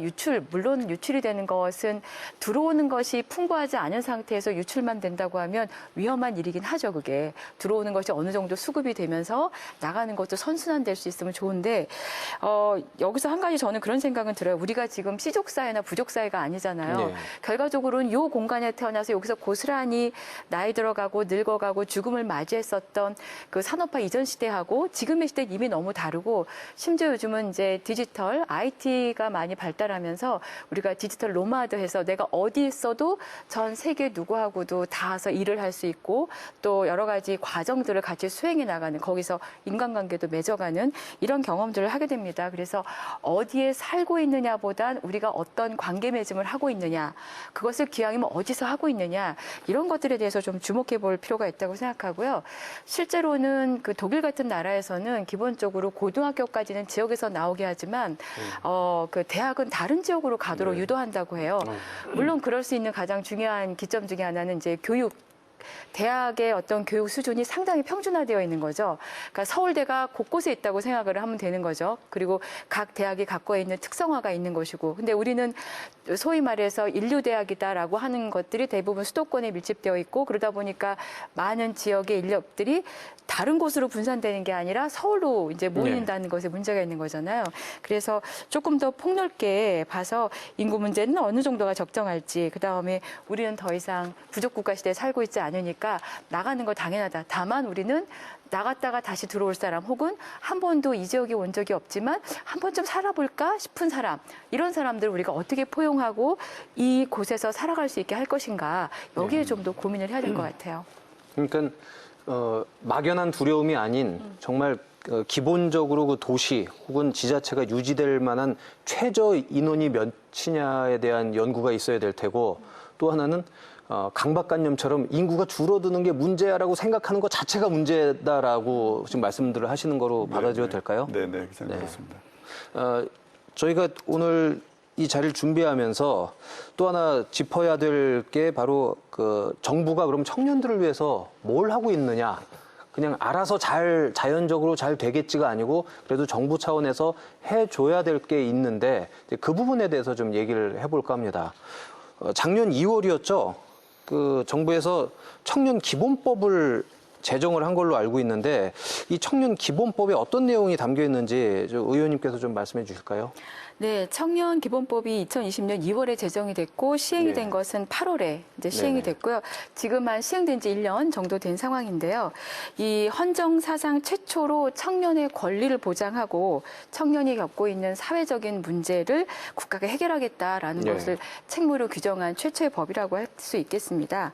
물론 유출이 되는 것은 들어오는 것이 풍부하지 않은 상태에서 유출만 된다고 하면 위험한 일이긴 하죠. 그게 들어오는 것이 어느 정도 수급이 되면서 나가는 것도 선순환될 수 있으면 좋은데, 여기서 한 가지 저는 그런 생각은 들어요. 우리가 지금 씨족 사회나 부족 사회가 아니잖아요. 네. 결과적으로는 이 공간에 태어나서 여기서 고스란히 나이 들어가고 늙어가고 죽음을 맞이했었던 그 산업화 이전 시대하고 지금의 시대는 이미 너무 다르고, 심지어 요즘은 이제 디지털, IT가 많이 발달하면서 우리가 디지털 노마드해서 내가 어디 있어도 전 세계 누구하고도 닿아서 일을 할 수 있고, 또 여러 가지 과정들을 같이 수행해 나가는, 거기서 인간관계도 맺어가는 이런 경험들을 하게 됩니다. 그래서 어디에 살고 있느냐보단 우리가 어떤 관계 맺음을 하고 있느냐, 그것을 기왕이면 어디서 하고 있느냐, 이런 것들에 대해서 좀 주목해 볼 필요가 있다고 생각하고요. 실제로는 그 독일 같은 나라에서는 기본적으로 고등학교까지는 지역에서 나오게 하지만 그 대학은 다른 지역으로 가도록 유도한다고 해요. 물론 그럴 수 있는 가장 중요한 기점 중에 하나는 이제 대학의 어떤 교육 수준이 상당히 평준화되어 있는 거죠. 그러니까 서울대가 곳곳에 있다고 생각을 하면 되는 거죠. 그리고 각 대학이 갖고 있는 특성화가 있는 것이고, 근데 우리는 소위 말해서 인류대학이다라고 하는 것들이 대부분 수도권에 밀집되어 있고, 그러다 보니까 많은 지역의 인력들이 다른 곳으로 분산되는 게 아니라 서울로 이제 모인다는 것에 문제가 있는 거잖아요. 그래서 조금 더 폭넓게 봐서 인구 문제는 어느 정도가 적정할지, 그다음에 우리는 더 이상 부족 국가 시대에 살고 있지 않으니까 나가는 거 당연하다. 다만 우리는 나갔다가 다시 들어올 사람, 혹은 한 번도 이 지역에 온 적이 없지만 한 번쯤 살아볼까 싶은 사람, 이런 사람들을 우리가 어떻게 포용하고 이 곳에서 살아갈 수 있게 할 것인가, 여기에 좀 더 고민을 해야 될 것 같아요. 그러니까 막연한 두려움이 아닌 정말 기본적으로 그 도시 혹은 지자체가 유지될 만한 최저 인원이 몇이냐에 대한 연구가 있어야 될 테고, 또 하나는 강박관념처럼 인구가 줄어드는 게 문제야라고 생각하는 것 자체가 문제다라고 지금 말씀들을 하시는 거로 받아들여도 될까요? 네, 그렇습니다. 저희가 오늘 이 자리를 준비하면서 또 하나 짚어야 될 게 바로 그 정부가 그럼 청년들을 위해서 뭘 하고 있느냐. 그냥 알아서 자연적으로 잘 되겠지가 아니고 그래도 정부 차원에서 해줘야 될 게 있는데 그 부분에 대해서 좀 얘기를 해볼까 합니다. 작년 2월이었죠. 그 정부에서 청년 기본법을 제정을 한 걸로 알고 있는데 이 청년 기본법에 어떤 내용이 담겨 있는지 의원님께서 좀 말씀해 주실까요? 네, 청년 기본법이 2020년 2월에 제정이 됐고 시행이 된 것은 8월에 이제 시행이 됐고요. 지금 한 시행된 지 1년 정도 된 상황인데요. 이 헌정 사상 최초로 청년의 권리를 보장하고 청년이 겪고 있는 사회적인 문제를 국가가 해결하겠다라는 것을 책무로 규정한 최초의 법이라고 할 수 있겠습니다.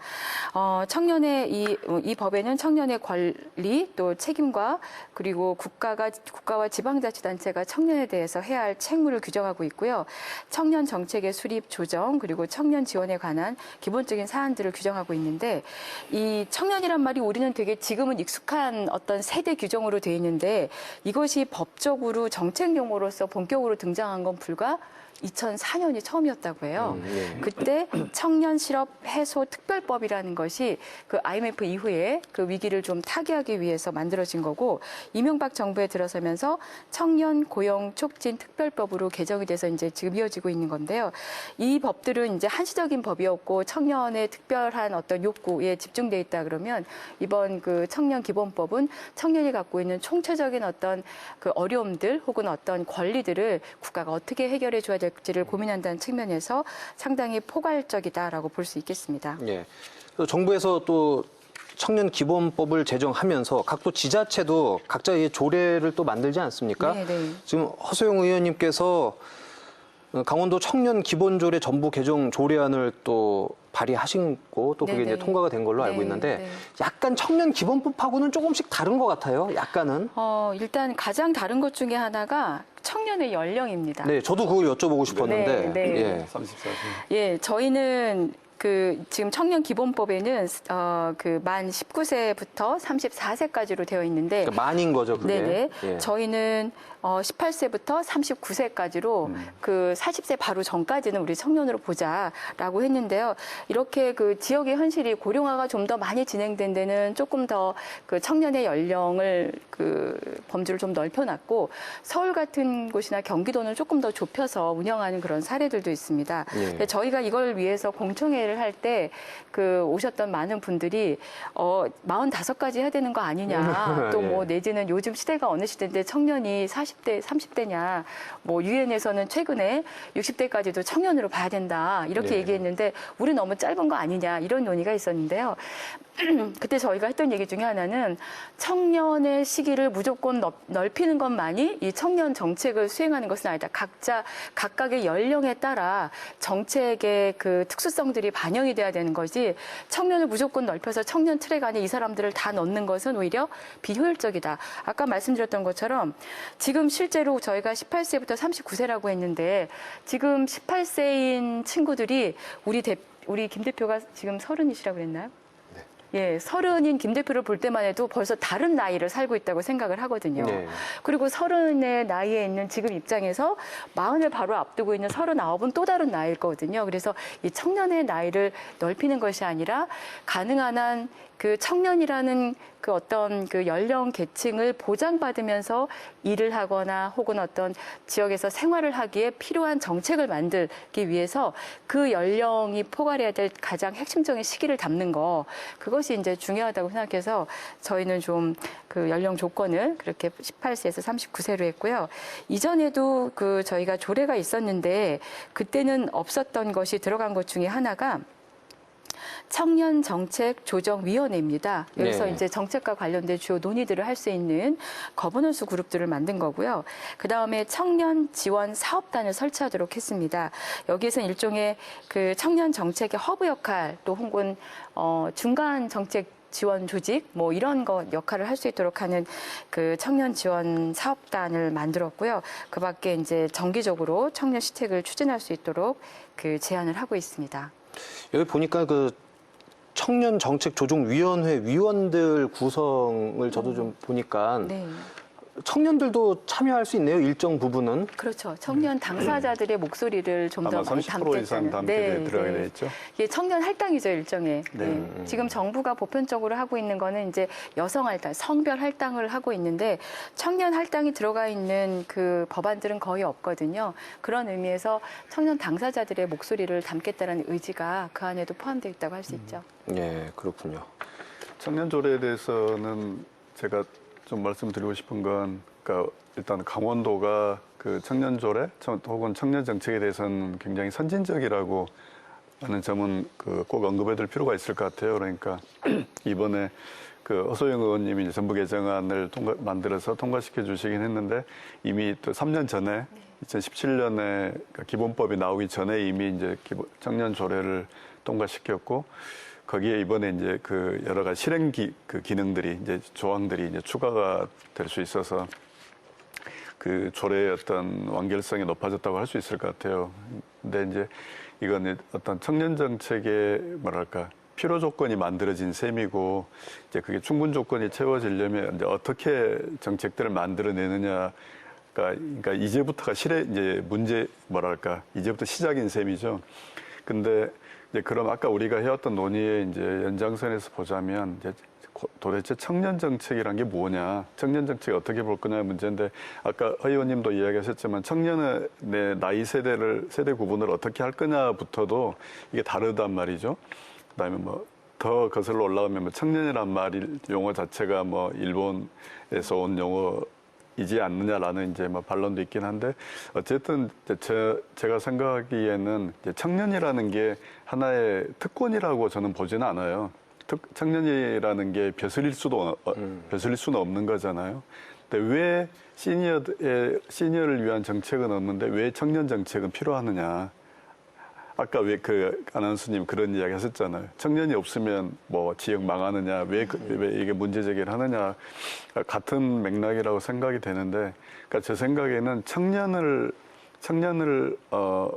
청년의 이 법에는 청년의 권리 또 책임과 그리고 국가와 지방자치단체가 청년에 대해서 해야 할 책무를 규정하고 있고요. 청년 정책의 수립, 조정, 그리고 청년 지원에 관한 기본적인 사안들을 규정하고 있는데 이 청년이란 말이 우리는 되게 지금은 익숙한 어떤 세대 규정으로 돼 있는데 이것이 법적으로 정책 용어로서 본격으로 등장한 건 불과 2004년이 처음이었다고 해요. 그때 청년 실업 해소 특별법이라는 것이 그 IMF 이후에 그 위기를 좀 타개하기 위해서 만들어진 거고 이명박 정부에 들어서면서 청년 고용 촉진 특별법으로 개정이 돼서 이제 지금 이어지고 있는 건데요. 이 법들은 이제 한시적인 법이었고 청년의 특별한 어떤 욕구에 집중돼 있다 그러면 이번 그 청년 기본법은 청년이 갖고 있는 총체적인 어떤 그 어려움들 혹은 어떤 권리들을 국가가 어떻게 해결해 줘야 될지를 고민한다는 측면에서 상당히 포괄적이다라고 볼 수 있겠습니다. 예. 정부에서 또 청년 기본법을 제정하면서 각 또 지자체도 각자의 조례를 또 만들지 않습니까? 네. 지금 허소영 의원님께서 강원도 청년 기본조례 전부 개정 조례안을 또 발의하시고 또 그게 이제 통과가 된 걸로 알고 있는데 약간 청년 기본법하고는 조금씩 다른 것 같아요. 약간은. 일단 가장 다른 것 중에 하나가 청년의 연령입니다. 네, 저도 그걸 여쭤보고 싶었는데. 네. 34세. 예, 저희는 지금 청년 기본법에는 만 19세부터 34세까지로 되어 있는데 그러니까 만인 거죠, 그게. 네네. 예. 저희는 18세부터 39세까지로 그 40세 바로 전까지는 우리 청년으로 보자라고 했는데요. 이렇게 그 지역의 현실이 고령화가 좀 더 많이 진행된 데는 조금 더 그 청년의 연령을 그 범주를 좀 넓혀놨고 서울 같은 곳이나 경기도는 조금 더 좁혀서 운영하는 그런 사례들도 있습니다. 근데 저희가 이걸 위해서 공청회를 할 때 그 오셨던 많은 분들이 45까지 해야 되는 거 아니냐. 또 뭐 내지는 요즘 시대가 어느 시대인데 청년이 40대, 30대냐. 뭐 유엔에서는 최근에 60대까지도 청년으로 봐야 된다. 이렇게 얘기했는데 우리 너무 짧은 거 아니냐. 이런 논의가 있었는데요. 그때 저희가 했던 얘기 중에 하나는 청년의 시기를 무조건 넓히는 것만이 이 청년 정책을 수행하는 것은 아니다. 각각의 연령에 따라 정책의 그 특수성들이 반영이 돼야 되는 거지 청년을 무조건 넓혀서 청년 트랙 안에 이 사람들을 다 넣는 것은 오히려 비효율적이다. 아까 말씀드렸던 것처럼 지금 실제로 저희가 18세부터 39세라고 했는데 지금 18세인 친구들이 우리 김 대표가 지금 30이시라고 그랬나요? 예, 30인 김 대표를 볼 때만 해도 벌써 다른 나이를 살고 있다고 생각을 하거든요. 그리고 30의 나이에 있는 지금 입장에서 40을 바로 앞두고 있는 39은 또 다른 나이일 거거든요. 그래서 이 청년의 나이를 넓히는 것이 아니라 가능한 한 그 청년이라는 그 어떤 그 연령 계층을 보장받으면서 일을 하거나 혹은 어떤 지역에서 생활을 하기에 필요한 정책을 만들기 위해서 그 연령이 포괄해야 될 가장 핵심적인 시기를 담는 거 그것이 이제 중요하다고 생각해서 저희는 좀 그 연령 조건을 그렇게 18세에서 39세로 했고요. 이전에도 그 저희가 조례가 있었는데 그때는 없었던 것이 들어간 것 중에 하나가 청년 정책 조정위원회입니다. 여기서 이제 정책과 관련된 주요 논의들을 할 수 있는 거버넌스 그룹들을 만든 거고요. 그 다음에 청년 지원 사업단을 설치하도록 했습니다. 여기에서 일종의 그 청년 정책의 허브 역할 또 혹은 중간 정책 지원 조직 뭐 이런 거 역할을 할 수 있도록 하는 그 청년 지원 사업단을 만들었고요. 그 밖에 이제 정기적으로 청년 시책을 추진할 수 있도록 그 제안을 하고 있습니다. 여기 보니까 그 청년정책조정위원회 위원들 구성을 저도 좀 보니까 청년들도 참여할 수 있네요. 일정 부분은. 그렇죠. 청년 당사자들의 목소리를 좀 더 아마 많이 30% 이상 담게 들어가게 돼 있죠. 이게 청년 할당이죠, 일종의. 네. 지금 정부가 보편적으로 하고 있는 거는 이제 여성 할당, 성별 할당을 하고 있는데 청년 할당이 들어가 있는 그 법안들은 거의 없거든요. 그런 의미에서 청년 당사자들의 목소리를 담겠다는 의지가 그 안에도 포함되어 있다고 할 수 있죠. 예, 그렇군요. 청년 조례에 대해서는 제가 좀 말씀드리고 싶은 건, 그러니까 일단 강원도가 그 청년 조례 혹은 청년 정책에 대해서는 굉장히 선진적이라고 하는 점은 꼭 언급해둘 필요가 있을 것 같아요. 그러니까 이번에 그 허소영 의원님이 정부 개정안을 만들어서 통과시켜 주시긴 했는데 이미 또 3년 전에 2017년에 기본법이 나오기 전에 이미 이제 청년 조례를 통과시켰고 거기에 이번에 이제 그 여러 가지 실행 기능들이 이제 조항들이 이제 추가가 될 수 있어서 그 조례의 어떤 완결성이 높아졌다고 할 수 있을 것 같아요. 근데 이제 이건 어떤 청년 정책의 뭐랄까 필요 조건이 만들어진 셈이고 이제 그게 충분 조건이 채워지려면 이제 어떻게 정책들을 만들어내느냐. 그러니까 이제부터가 이제 문제 뭐랄까 이제부터 시작인 셈이죠. 근데 이제 그럼 아까 우리가 해왔던 논의의 이제 연장선에서 보자면 이제 도대체 청년 정책이란 게 뭐냐, 청년 정책이 어떻게 볼 거냐 문제인데 아까 허 의원님도 이야기하셨지만 청년의 나이 세대 구분을 어떻게 할 거냐부터도 이게 다르단 말이죠. 그다음에 뭐 더 거슬러 올라가면 뭐 청년이란 용어 자체가 뭐 일본에서 온 용어이지 않느냐라는 이제 뭐 반론도 있긴 한데 어쨌든 제가 생각하기에는 이제 청년이라는 게 하나의 특권이라고 저는 보지는 않아요. 청년이라는 게 벼슬일 수는 없는 거잖아요. 근데 왜 시니어를 위한 정책은 없는데 왜 청년 정책은 필요하느냐? 아까 왜 그 아나운서님 그런 이야기 하셨잖아요. 청년이 없으면 뭐 지역 망하느냐, 왜 이게 문제 제기를 하느냐. 같은 맥락이라고 생각이 되는데, 그러니까 제 생각에는 청년을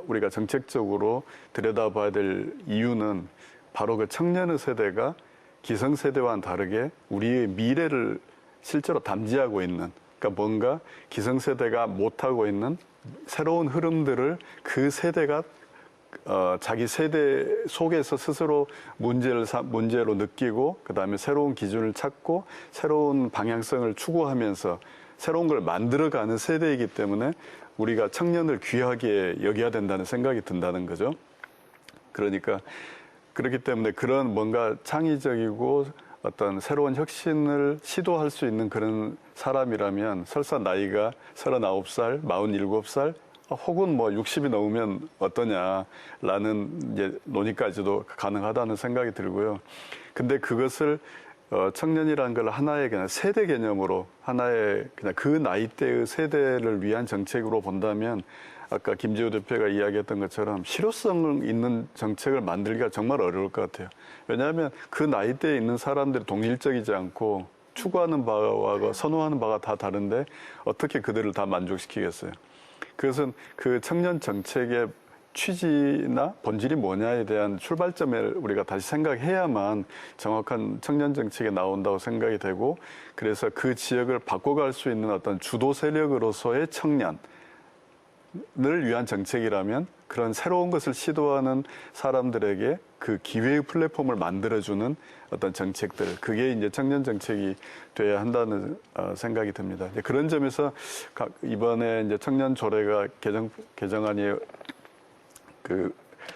우리가 정책적으로 들여다봐야 될 이유는 바로 그 청년의 세대가 기성세대와는 다르게 우리의 미래를 실제로 담지하고 있는, 그러니까 뭔가 기성세대가 못하고 있는 새로운 흐름들을 그 세대가 자기 세대 속에서 스스로 문제로 느끼고 그다음에 새로운 기준을 찾고 새로운 방향성을 추구하면서 새로운 걸 만들어가는 세대이기 때문에 우리가 청년을 귀하게 여겨야 된다는 생각이 든다는 거죠. 그러니까 그렇기 때문에 그런 뭔가 창의적이고 어떤 새로운 혁신을 시도할 수 있는 그런 사람이라면 설사 나이가 39살, 47살 혹은 뭐 60이 넘으면 어떠냐라는 이제 논의까지도 가능하다는 생각이 들고요. 근데 그것을 청년이라는 걸 하나의 그냥 세대 개념으로 하나의 그냥 그 나이대의 세대를 위한 정책으로 본다면 아까 김재우 대표가 이야기했던 것처럼 실효성 있는 정책을 만들기가 정말 어려울 것 같아요. 왜냐하면 그 나이대에 있는 사람들이 동일적이지 않고 추구하는 바와 선호하는 바가 다 다른데 어떻게 그들을 다 만족시키겠어요. 그것은 그 청년 정책의 취지나 본질이 뭐냐에 대한 출발점을 우리가 다시 생각해야만 정확한 청년 정책이 나온다고 생각이 되고 그래서 그 지역을 바꿔갈 수 있는 어떤 주도 세력으로서의 청년을 위한 정책이라면 그런 새로운 것을 시도하는 사람들에게 그 기회의 플랫폼을 만들어주는 어떤 정책들, 그게 이제 청년 정책이 돼야 한다는 생각이 듭니다. 그런 점에서 이번에 이제 청년 조례가 개정안이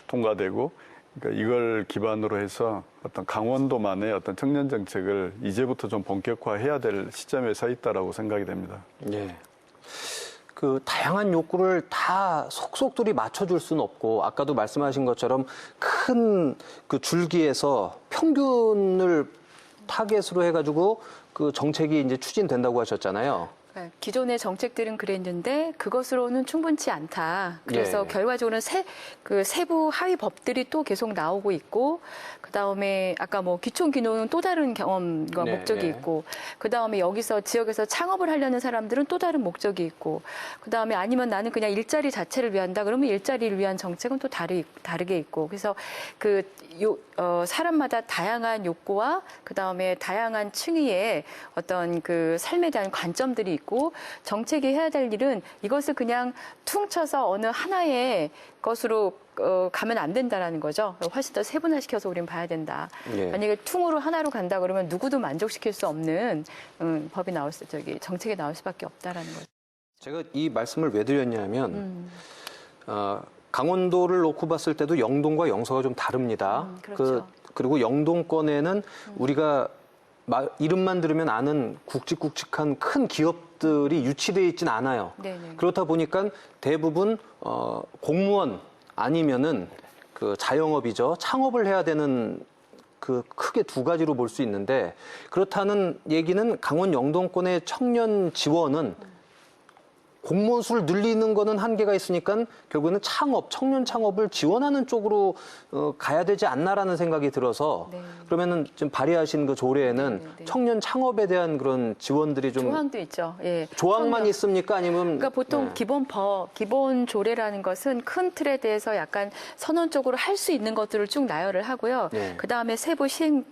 통과되고, 그러니까 이걸 기반으로 해서 어떤 강원도만의 어떤 청년 정책을 이제부터 좀 본격화해야 될 시점에 서 있다라고 생각이 됩니다. 예. 그 다양한 욕구를 다 속속들이 맞춰줄 수는 없고 아까도 말씀하신 것처럼 큰 그 줄기에서 평균을 타겟으로 해가지고 그 정책이 이제 추진된다고 하셨잖아요. 기존의 정책들은 그랬는데 그것으로는 충분치 않다. 그래서 예. 결과적으로는 세부 하위 법들이 또 계속 나오고 있고 그다음에 아까 뭐 기촌기농은 또 다른 경험과 네, 목적이 네. 있고 그다음에 여기서 지역에서 창업을 하려는 사람들은 또 다른 목적이 있고 그다음에 아니면 나는 그냥 일자리 자체를 위한다. 그러면 일자리를 위한 정책은 또 다르게 있고 그래서 사람마다 다양한 욕구와 그다음에 다양한 층위의 어떤 그 삶에 대한 관점들이 있고 있고 정책이 해야 될 일은 이것을 그냥 퉁쳐서 어느 하나의 것으로 가면 안 된다라는 거죠. 훨씬 더 세분화시켜서 우리는 봐야 된다. 예. 만약에 퉁으로 하나로 간다 그러면 누구도 만족시킬 수 없는 법이 정책이 나올 수밖에 없다라는 거죠. 제가 이 말씀을 왜 드렸냐면 강원도를 놓고 봤을 때도 영동과 영서가 좀 다릅니다. 그렇죠. 그리고 영동권에는 우리가 이름만 들으면 아는 굵직굵직한 큰 기업들이 유치되어 있지는 않아요. 네네. 그렇다 보니까 대부분 공무원 아니면은 그 자영업이죠. 창업을 해야 되는 그 크게 두 가지로 볼 수 있는데 그렇다는 얘기는 강원 영동권의 청년 지원은 공무원 수를 늘리는 거는 한계가 있으니까 결국에는 청년 창업을 지원하는 쪽으로 가야 되지 않나라는 생각이 들어서 네. 그러면은 지금 발의하신 그 조례에는 네. 청년 창업에 대한 그런 지원들이 좀 조항도 있죠. 예. 조항만 청년. 있습니까? 아니면 그러니까 보통 네. 기본 조례라는 것은 큰 틀에 대해서 약간 선언적으로 할 수 있는 것들을 쭉 나열을 하고요. 네. 그 다음에 세부 시행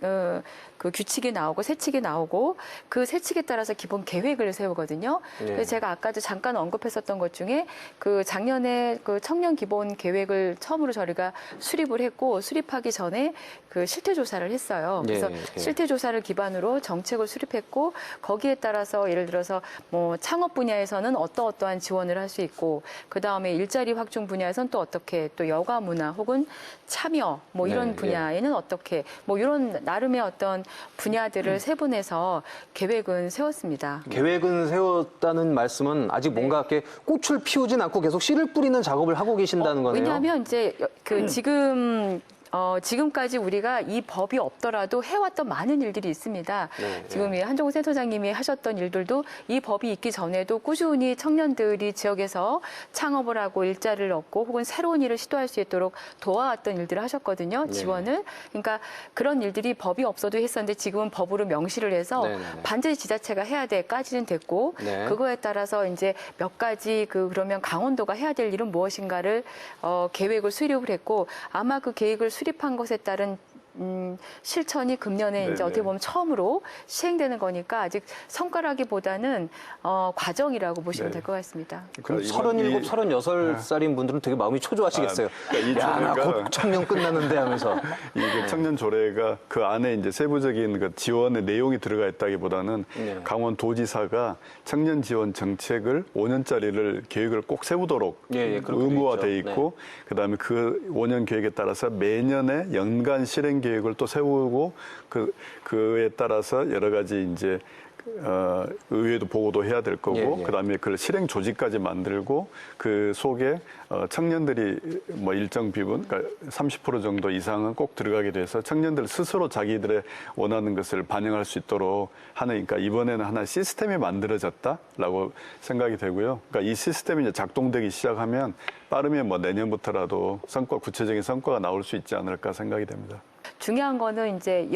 그 규칙이 나오고 세칙이 나오고 그 세칙에 따라서 기본 계획을 세우거든요. 네. 그래서 제가 아까도 잠깐 언급했었던 것 중에 그 작년에 그 청년 기본 계획을 처음으로 저희가 수립을 했고 수립하기 전에 그 실태 조사를 했어요. 그래서 네. 실태 조사를 기반으로 정책을 수립했고 거기에 따라서 예를 들어서 뭐 창업 분야에서는 어떠한 지원을 할 수 있고 그 다음에 일자리 확충 분야에서는 또 어떻게 또 여가 문화 혹은 참여 뭐 이런 네, 분야에는 어떻게 뭐 이런 나름의 어떤 분야들을 세분해서 계획은 세웠습니다. 계획은 세웠다는 말씀은 아직 뭔가 이렇게 꽃을 피우진 않고 계속 씨를 뿌리는 작업을 하고 계신다는 거네요. 왜냐하면 이제 그 지금까지 우리가 이 법이 없더라도 해왔던 많은 일들이 있습니다. 네, 지금 이 한종훈 센터장님이 하셨던 일들도 이 법이 있기 전에도 꾸준히 청년들이 지역에서 창업을 하고 일자리를 얻고 혹은 새로운 일을 시도할 수 있도록 도와왔던 일들을 하셨거든요. 네. 지원을. 그러니까 그런 일들이 법이 없어도 했었는데 지금은 법으로 명시를 해서 네, 네, 네. 반드시 지자체가 해야 돼까지는 됐고 네. 그거에 따라서 이제 몇 가지 그러면 강원도가 해야 될 일은 무엇인가를 계획을 수립을 했고 아마 그 계획을 수립한 것에 따른 실천이 금년에 이제 네네. 어떻게 보면 처음으로 시행되는 거니까 아직 성과라기보다는 과정이라고 보시면 네. 될 것 같습니다. 그럼 그러니까 37, 38살인 분들은 되게 마음이 초조하시겠어요. 그러니까 이 야, 나 조례가 곧 청년 끝나는데 하면서. 이게 청년 조례가 그 안에 이제 세부적인 그 지원의 내용이 들어가 있다기보다는 네. 강원도지사가 청년 지원 정책을 5년짜리를 계획을 꼭 세우도록 예, 그렇게 의무화돼 돼 있죠. 있고 그다음에 그 5년 계획에 따라서 매년에 연간 실행 계획을 또 세우고 그에 따라서 여러 가지 이제 의회도 보고도 해야 될 거고 예, 예. 그다음에 그 실행 조직까지 만들고 그 속에 청년들이 뭐 일정 비분 그러니까 30% 정도 이상은 꼭 들어가게 돼서 청년들 스스로 자기들의 원하는 것을 반영할 수 있도록 하는 그러니까 이번에는 하나의 시스템이 만들어졌다라고 생각이 되고요. 그러니까 이 시스템이 이제 작동되기 시작하면 빠르면 뭐 내년부터라도 구체적인 성과가 나올 수 있지 않을까 생각이 됩니다. 중요한 거는 이제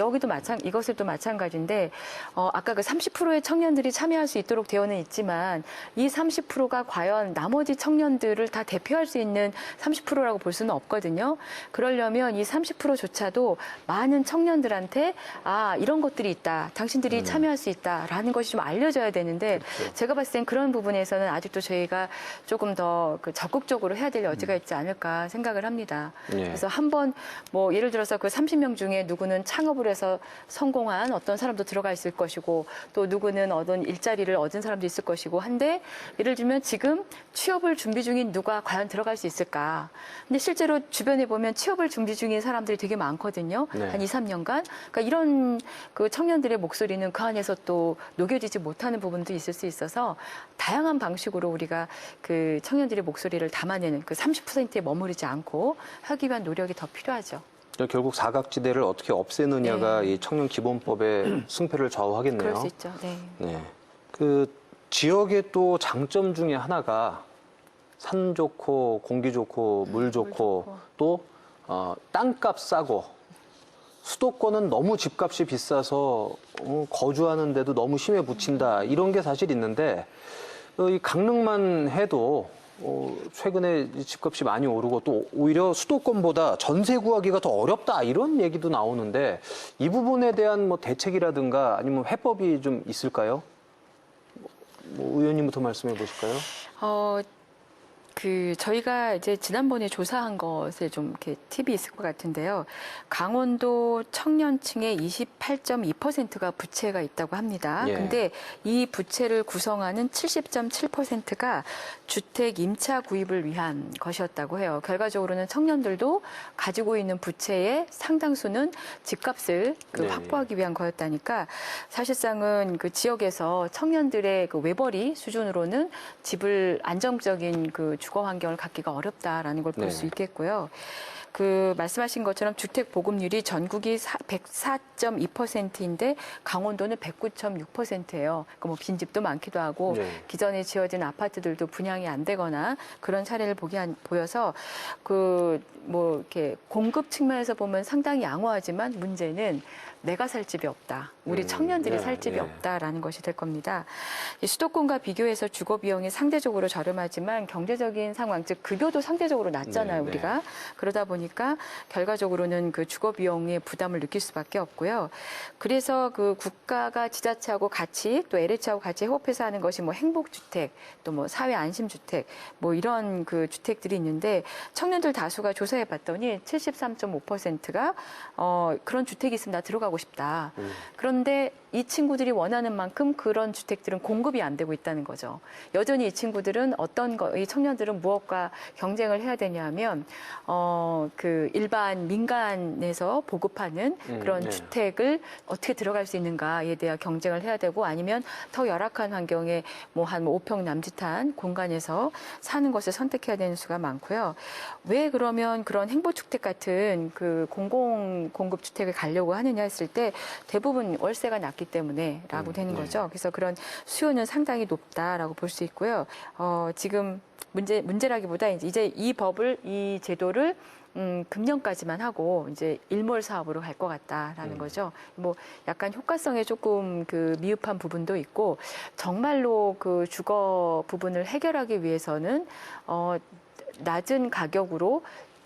이것을 또 마찬가지인데 아까 그 30%의 청년들이 참여할 수 있도록 되어는 있지만 이 30%가 과연 나머지 청년들을 다 대표할 수 있는 30%라고 볼 수는 없거든요. 그러려면 이 30%조차도 많은 청년들한테 이런 것들이 있다. 당신들이 참여할 수 있다라는 것이 좀 알려져야 되는데 그렇죠. 제가 봤을 땐 그런 부분에서는 아직도 저희가 조금 더 적극적으로 해야 될 여지가 있지 않을까 생각을 합니다. 예. 그래서 한번 뭐 예를 들어서 그 30명 중에 누구는 창업을 해서 성공한 어떤 사람도 들어가 있을 것이고 또 누구는 일자리를 얻은 사람도 있을 것이고 한데 예를 들면 지금 취업을 준비 중인 누가 과연 들어갈 수 있을까? 근데 실제로 주변에 보면 취업을 준비 중인 사람들이 되게 많거든요. 네. 한 2, 3년간. 그러니까 이런 그 청년들의 목소리는 그 안에서 또 녹여지지 못하는 부분도 있을 수 있어서 다양한 방식으로 우리가 그 청년들의 목소리를 담아내는 그 30%에 머무르지 않고 하기 위한 노력이 더 필요하죠. 결국 사각지대를 어떻게 없애느냐가 네. 이 청년 기본법의 승패를 좌우하겠네요. 그럴 수 있죠. 네. 네. 그 지역의 또 장점 중에 하나가 산 좋고 공기 좋고 물 좋고 또 땅값 싸고 수도권은 너무 집값이 비싸서 거주하는데도 너무 힘에 부친다 이런 게 사실 있는데 이 강릉만 해도 최근에 집값이 많이 오르고 또 오히려 수도권보다 전세 구하기가 더 어렵다 이런 얘기도 나오는데 이 부분에 대한 뭐 대책이라든가 아니면 해법이 좀 있을까요? 뭐 의원님부터 말씀해 보실까요? 저희가 이제 지난번에 조사한 것에 좀 이렇게 팁이 있을 것 같은데요. 강원도 청년층의 28.2%가 부채가 있다고 합니다. 예. 근데 이 부채를 구성하는 70.7%가 주택 임차 구입을 위한 것이었다고 해요. 결과적으로는 청년들도 가지고 있는 부채의 상당수는 집값을 네. 확보하기 위한 거였다니까 사실상은 그 지역에서 청년들의 그 외벌이 수준으로는 집을 안정적인 그 주거 환경을 갖기가 어렵다라는 걸 볼 수 네. 있겠고요. 그 말씀하신 것처럼 주택 보급률이 전국이 104.2%인데 강원도는 109.6%예요. 그러니까 뭐 빈집도 많기도 하고 네. 기존에 지어진 아파트들도 분양이 안 되거나 그런 사례를 보여서 그 뭐 이렇게 공급 측면에서 보면 상당히 양호하지만 문제는 내가 살 집이 없다. 우리 청년들이 네, 살 집이 네. 없다라는 것이 될 겁니다. 이 수도권과 비교해서 주거 비용이 상대적으로 저렴하지만 경제적인 상황, 즉 급여도 상대적으로 낮잖아요, 네, 우리가. 그러다 보니까 결과적으로는 그 주거 비용의 부담을 느낄 수밖에 없고요. 그래서 그 국가가 지자체하고 같이 또 LH하고 같이 협업해서 하는 것이 뭐 행복주택, 또 뭐 사회 안심주택, 뭐 이런 그 주택들이 있는데 청년들 다수가 조사해 봤더니 73.5%가 그런 주택이 있으면 나 들어가고 싶다. 그런데 이 친구들이 원하는 만큼 그런 주택들은 공급이 안 되고 있다는 거죠. 여전히 이 친구들은 이 청년들은 무엇과 경쟁을 해야 되냐면, 그 일반 민간에서 보급하는 그런 네. 주택을 어떻게 들어갈 수 있는가에 대한 경쟁을 해야 되고 아니면 더 열악한 환경에 뭐 한 5평 남짓한 공간에서 사는 것을 선택해야 되는 수가 많고요. 왜 그러면 그런 행복주택 같은 그 공공 공급 주택을 가려고 하느냐 했을 때 대부분 월세가 낮기 때문에라고 되는 거죠. 그래서 그런 수요는 상당히 높다라고 볼 수 있고요. 지금 문제라기보다 이제 이 제도를 금년까지만 하고 이제 일몰 사업으로 갈 것 같다라는 거죠. 뭐 약간 효과성에 조금 그 미흡한 부분도 있고 정말로 그 주거 부분을 해결하기 위해서는 낮은 가격으로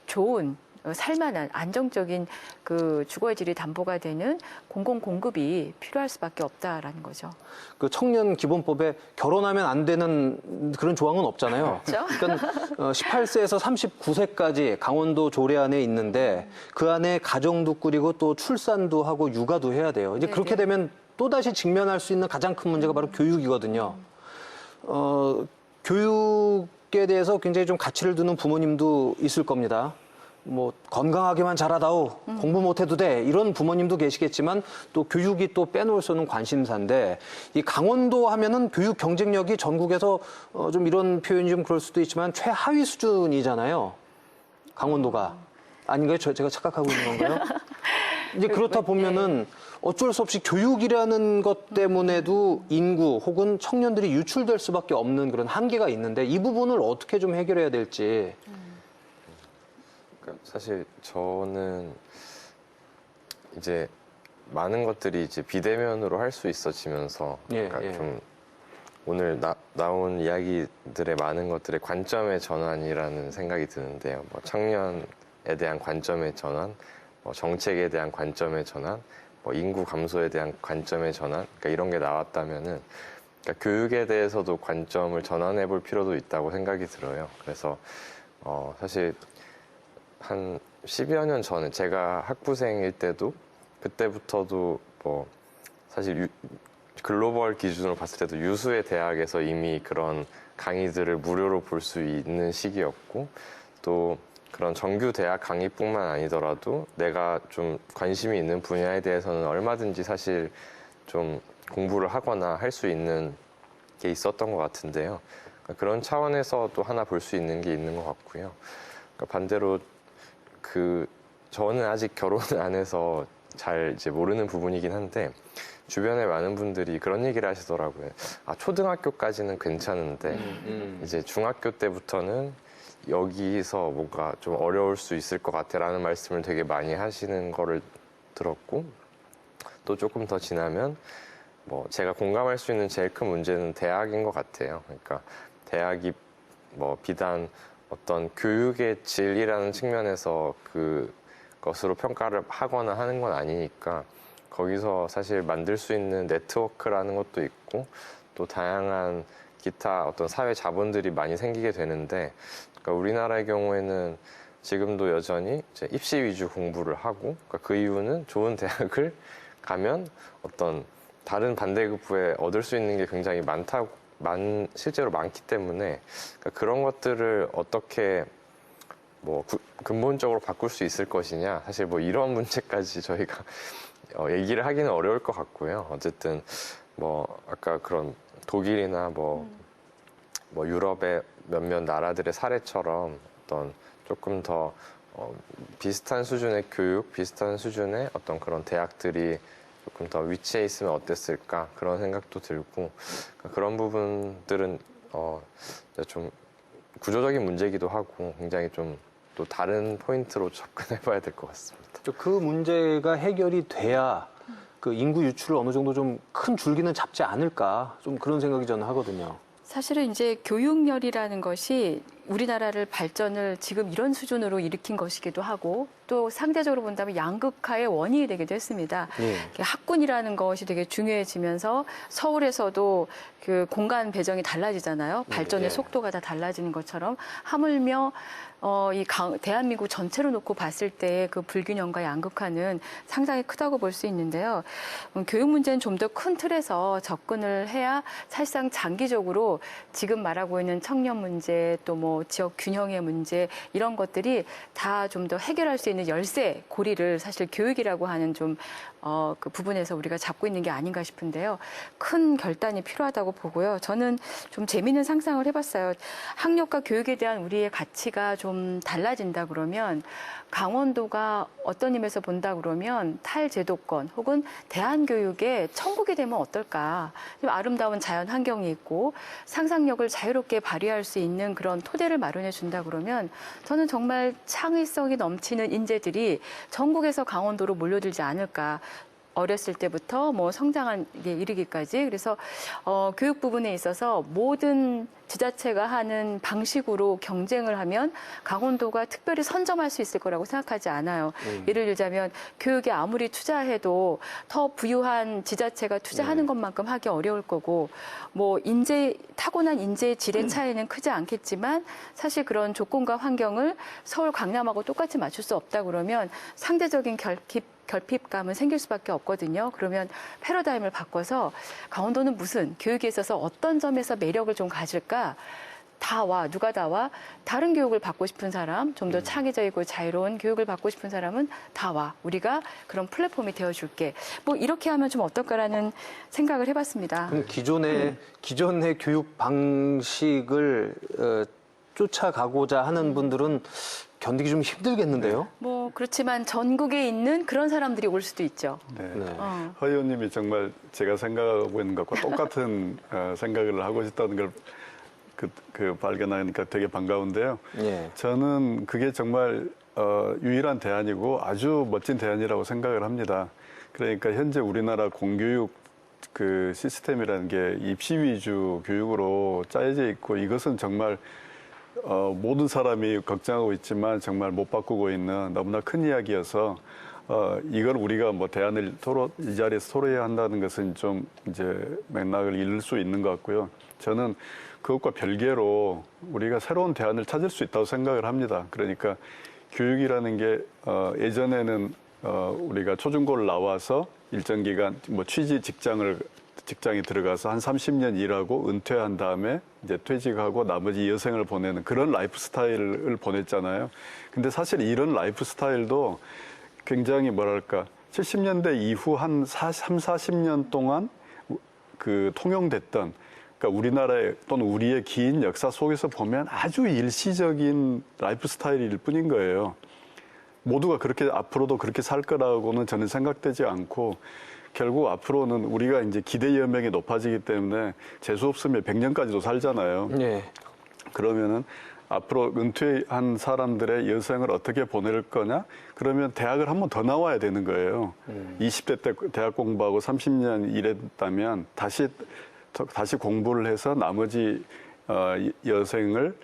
좋은 살만한 안정적인 그 주거의 질이 담보가 되는 공공 공급이 필요할 수밖에 없다라는 거죠. 그 청년 기본법에 결혼하면 안 되는 그런 조항은 없잖아요. 그렇죠? 그러니까 18세에서 39세까지 강원도 조례 안에 있는데 그 안에 가정도 꾸리고 또 출산도 하고 육아도 해야 돼요. 이제 그렇게 되면 또다시 직면할 수 있는 가장 큰 문제가 바로 교육이거든요. 교육에 대해서 굉장히 좀 가치를 두는 부모님도 있을 겁니다. 뭐 건강하게만 자라다오 공부 못해도 돼 이런 부모님도 계시겠지만 또 교육이 또 빼놓을 수 없는 관심사인데 이 강원도 하면은 교육 경쟁력이 전국에서 좀 이런 표현이 좀 그럴 수도 있지만 최하위 수준이잖아요. 강원도가 아닌가요? 제가 착각하고 있는 건가요? 이제 그렇다 보면은 어쩔 수 없이 교육이라는 것 때문에도 인구 혹은 청년들이 유출될 수밖에 없는 그런 한계가 있는데 이 부분을 어떻게 좀 해결해야 될지. 사실 저는 이제 많은 것들이 이제 비대면으로 할 수 있어지면서 그러니까 좀 오늘 나온 이야기들의 많은 것들의 관점의 전환이라는 생각이 드는데요. 뭐 청년에 대한 관점의 전환, 뭐 정책에 대한 관점의 전환, 뭐 인구 감소에 대한 관점의 전환, 그러니까 이런 게 나왔다면은 그러니까 교육에 대해서도 관점을 전환해 볼 필요도 있다고 생각이 들어요. 그래서 사실 한 10여 년 전에 제가 학부생일 때도 그때부터도 뭐 사실 글로벌 기준으로 봤을 때도 유수의 대학에서 이미 그런 강의들을 무료로 볼 수 있는 시기였고 또 그런 정규 대학 강의뿐만 아니더라도 내가 좀 관심이 있는 분야에 대해서는 얼마든지 사실 좀 공부를 하거나 할 수 있는 게 있었던 것 같은데요. 그러니까 그런 차원에서 또 하나 볼 수 있는 게 있는 것 같고요. 그러니까 반대로 저는 아직 결혼을 안 해서 잘 이제 모르는 부분이긴 한데 주변에 많은 분들이 그런 얘기를 하시더라고요. 초등학교까지는 괜찮은데 이제 중학교 때부터는 여기서 뭔가 좀 어려울 수 있을 것 같아라는 말씀을 되게 많이 하시는 거를 들었고 또 조금 더 지나면 뭐 제가 공감할 수 있는 제일 큰 문제는 대학인 것 같아요. 그러니까 대학이 뭐 비단 어떤 교육의 질이라는 측면에서 그것으로 평가를 하거나 하는 건 아니니까 거기서 사실 만들 수 있는 네트워크라는 것도 있고 또 다양한 기타 어떤 사회 자본들이 많이 생기게 되는데, 그러니까 우리나라의 경우에는 지금도 여전히 이제 입시 위주 공부를 하고, 그러니까 그 이유는 좋은 대학을 가면 어떤 다른 반대급부에 얻을 수 있는 게 굉장히 실제로 많기 때문에, 그러니까 그런 것들을 어떻게 뭐 근본적으로 바꿀 수 있을 것이냐, 사실 뭐 이런 문제까지 저희가 얘기를 하기는 어려울 것 같고요. 어쨌든 뭐 아까 그런 독일이나 뭐 유럽의 몇몇 나라들의 사례처럼 어떤 조금 더 비슷한 수준의 교육, 비슷한 수준의 어떤 그런 대학들이 조금 더 위치해 있으면 어땠을까, 그런 생각도 들고, 그런 부분들은 좀 구조적인 문제이기도 하고 굉장히 좀 또 다른 포인트로 접근해 봐야 될 것 같습니다. 그 문제가 해결이 돼야 그 인구 유출을 어느 정도 좀 큰 줄기는 잡지 않을까, 좀 그런 생각이 저는 하거든요. 사실은 이제 교육열이라는 것이 우리나라를 발전을 지금 이런 수준으로 일으킨 것이기도 하고, 또 상대적으로 본다면 양극화의 원인이 되기도 했습니다. 예. 학군이라는 것이 되게 중요해지면서 서울에서도 그 공간 배정이 달라지잖아요. 발전의 예. 속도가 다 달라지는 것처럼, 하물며 대한민국 전체로 놓고 봤을 때 그 불균형과 양극화는 상당히 크다고 볼 수 있는데요. 교육 문제는 좀 더 큰 틀에서 접근을 해야 사실상 장기적으로 지금 말하고 있는 청년 문제, 또 뭐 지역 균형의 문제, 이런 것들이 다 좀 더 해결할 수 있는 열쇠 고리를 사실 교육이라고 하는 그 부분에서 우리가 잡고 있는 게 아닌가 싶은데요. 큰 결단이 필요하다고 보고요. 저는 좀 재미있는 상상을 해봤어요. 학력과 교육에 대한 우리의 가치가 좀 달라진다 그러면, 강원도가 어떤 의미에서 본다 그러면 탈제도권 혹은 대한교육의 천국이 되면 어떨까. 좀 아름다운 자연 환경이 있고 상상력을 자유롭게 발휘할 수 있는 그런 토대를 마련해 준다 그러면, 저는 정말 창의성이 넘치는 인재들이 전국에서 강원도로 몰려들지 않을까. 어렸을 때부터 뭐 성장한 게 이르기까지. 그래서 교육 부분에 있어서 모든 지자체가 하는 방식으로 경쟁을 하면 강원도가 특별히 선점할 수 있을 거라고 생각하지 않아요. 예를 들자면 교육에 아무리 투자해도 더 부유한 지자체가 투자하는 것만큼 하기 어려울 거고, 뭐 타고난 인재의 질의 차이는 크지 않겠지만, 사실 그런 조건과 환경을 서울, 강남하고 똑같이 맞출 수 없다 그러면 상대적인 결핍감은 생길 수밖에 없거든요. 그러면 패러다임을 바꿔서 강원도는 무슨 교육에 있어서 어떤 점에서 매력을 좀 가질까? 누가 다 와. 다른 교육을 받고 싶은 사람, 좀 더 창의적이고 자유로운 교육을 받고 싶은 사람은 다 와. 우리가 그런 플랫폼이 되어줄게. 뭐 이렇게 하면 좀 어떨까라는 생각을 해봤습니다. 그럼 기존의 교육 방식을 쫓아가고자 하는 분들은 견디기 좀 힘들겠는데요? 뭐 그렇지만 전국에 있는 그런 사람들이 올 수도 있죠. 네. 네. 허 의원님이 정말 제가 생각하고 있는 것과 똑같은 생각을 하고 있다는 걸 발견하니까 되게 반가운데요. 예. 저는 그게 정말 유일한 대안이고 아주 멋진 대안이라고 생각을 합니다. 그러니까 현재 우리나라 공교육 그 시스템이라는 게 입시 위주 교육으로 짜여져 있고, 이것은 정말 모든 사람이 걱정하고 있지만 정말 못 바꾸고 있는 너무나 큰 이야기여서, 이걸 우리가 뭐 대안을 이 자리에서 토로해야 한다는 것은 좀 이제 맥락을 잃을 수 있는 것 같고요. 저는 그것과 별개로 우리가 새로운 대안을 찾을 수 있다고 생각을 합니다. 그러니까 교육이라는 게 예전에는 우리가 초중고를 나와서 일정 기간 뭐 직장에 들어가서 한 30년 일하고 은퇴한 다음에 이제 퇴직하고 나머지 여생을 보내는 그런 라이프 스타일을 보냈잖아요. 근데 사실 이런 라이프 스타일도 굉장히 70년대 이후 한 40년 동안 그 통용됐던, 그러니까 우리나라의 또는 우리의 긴 역사 속에서 보면 아주 일시적인 라이프 스타일일 뿐인 거예요. 모두가 그렇게 앞으로도 그렇게 살 거라고는 저는 생각되지 않고, 결국 앞으로는 우리가 이제 기대 여명이 높아지기 때문에 재수 없으면 100년까지도 살잖아요. 네. 그러면은 앞으로 은퇴한 사람들의 여생을 어떻게 보낼 거냐? 그러면 대학을 한 번 더 나와야 되는 거예요. 20대 때 대학 공부하고 30년 일했다면 다시 공부를 해서 나머지 여생을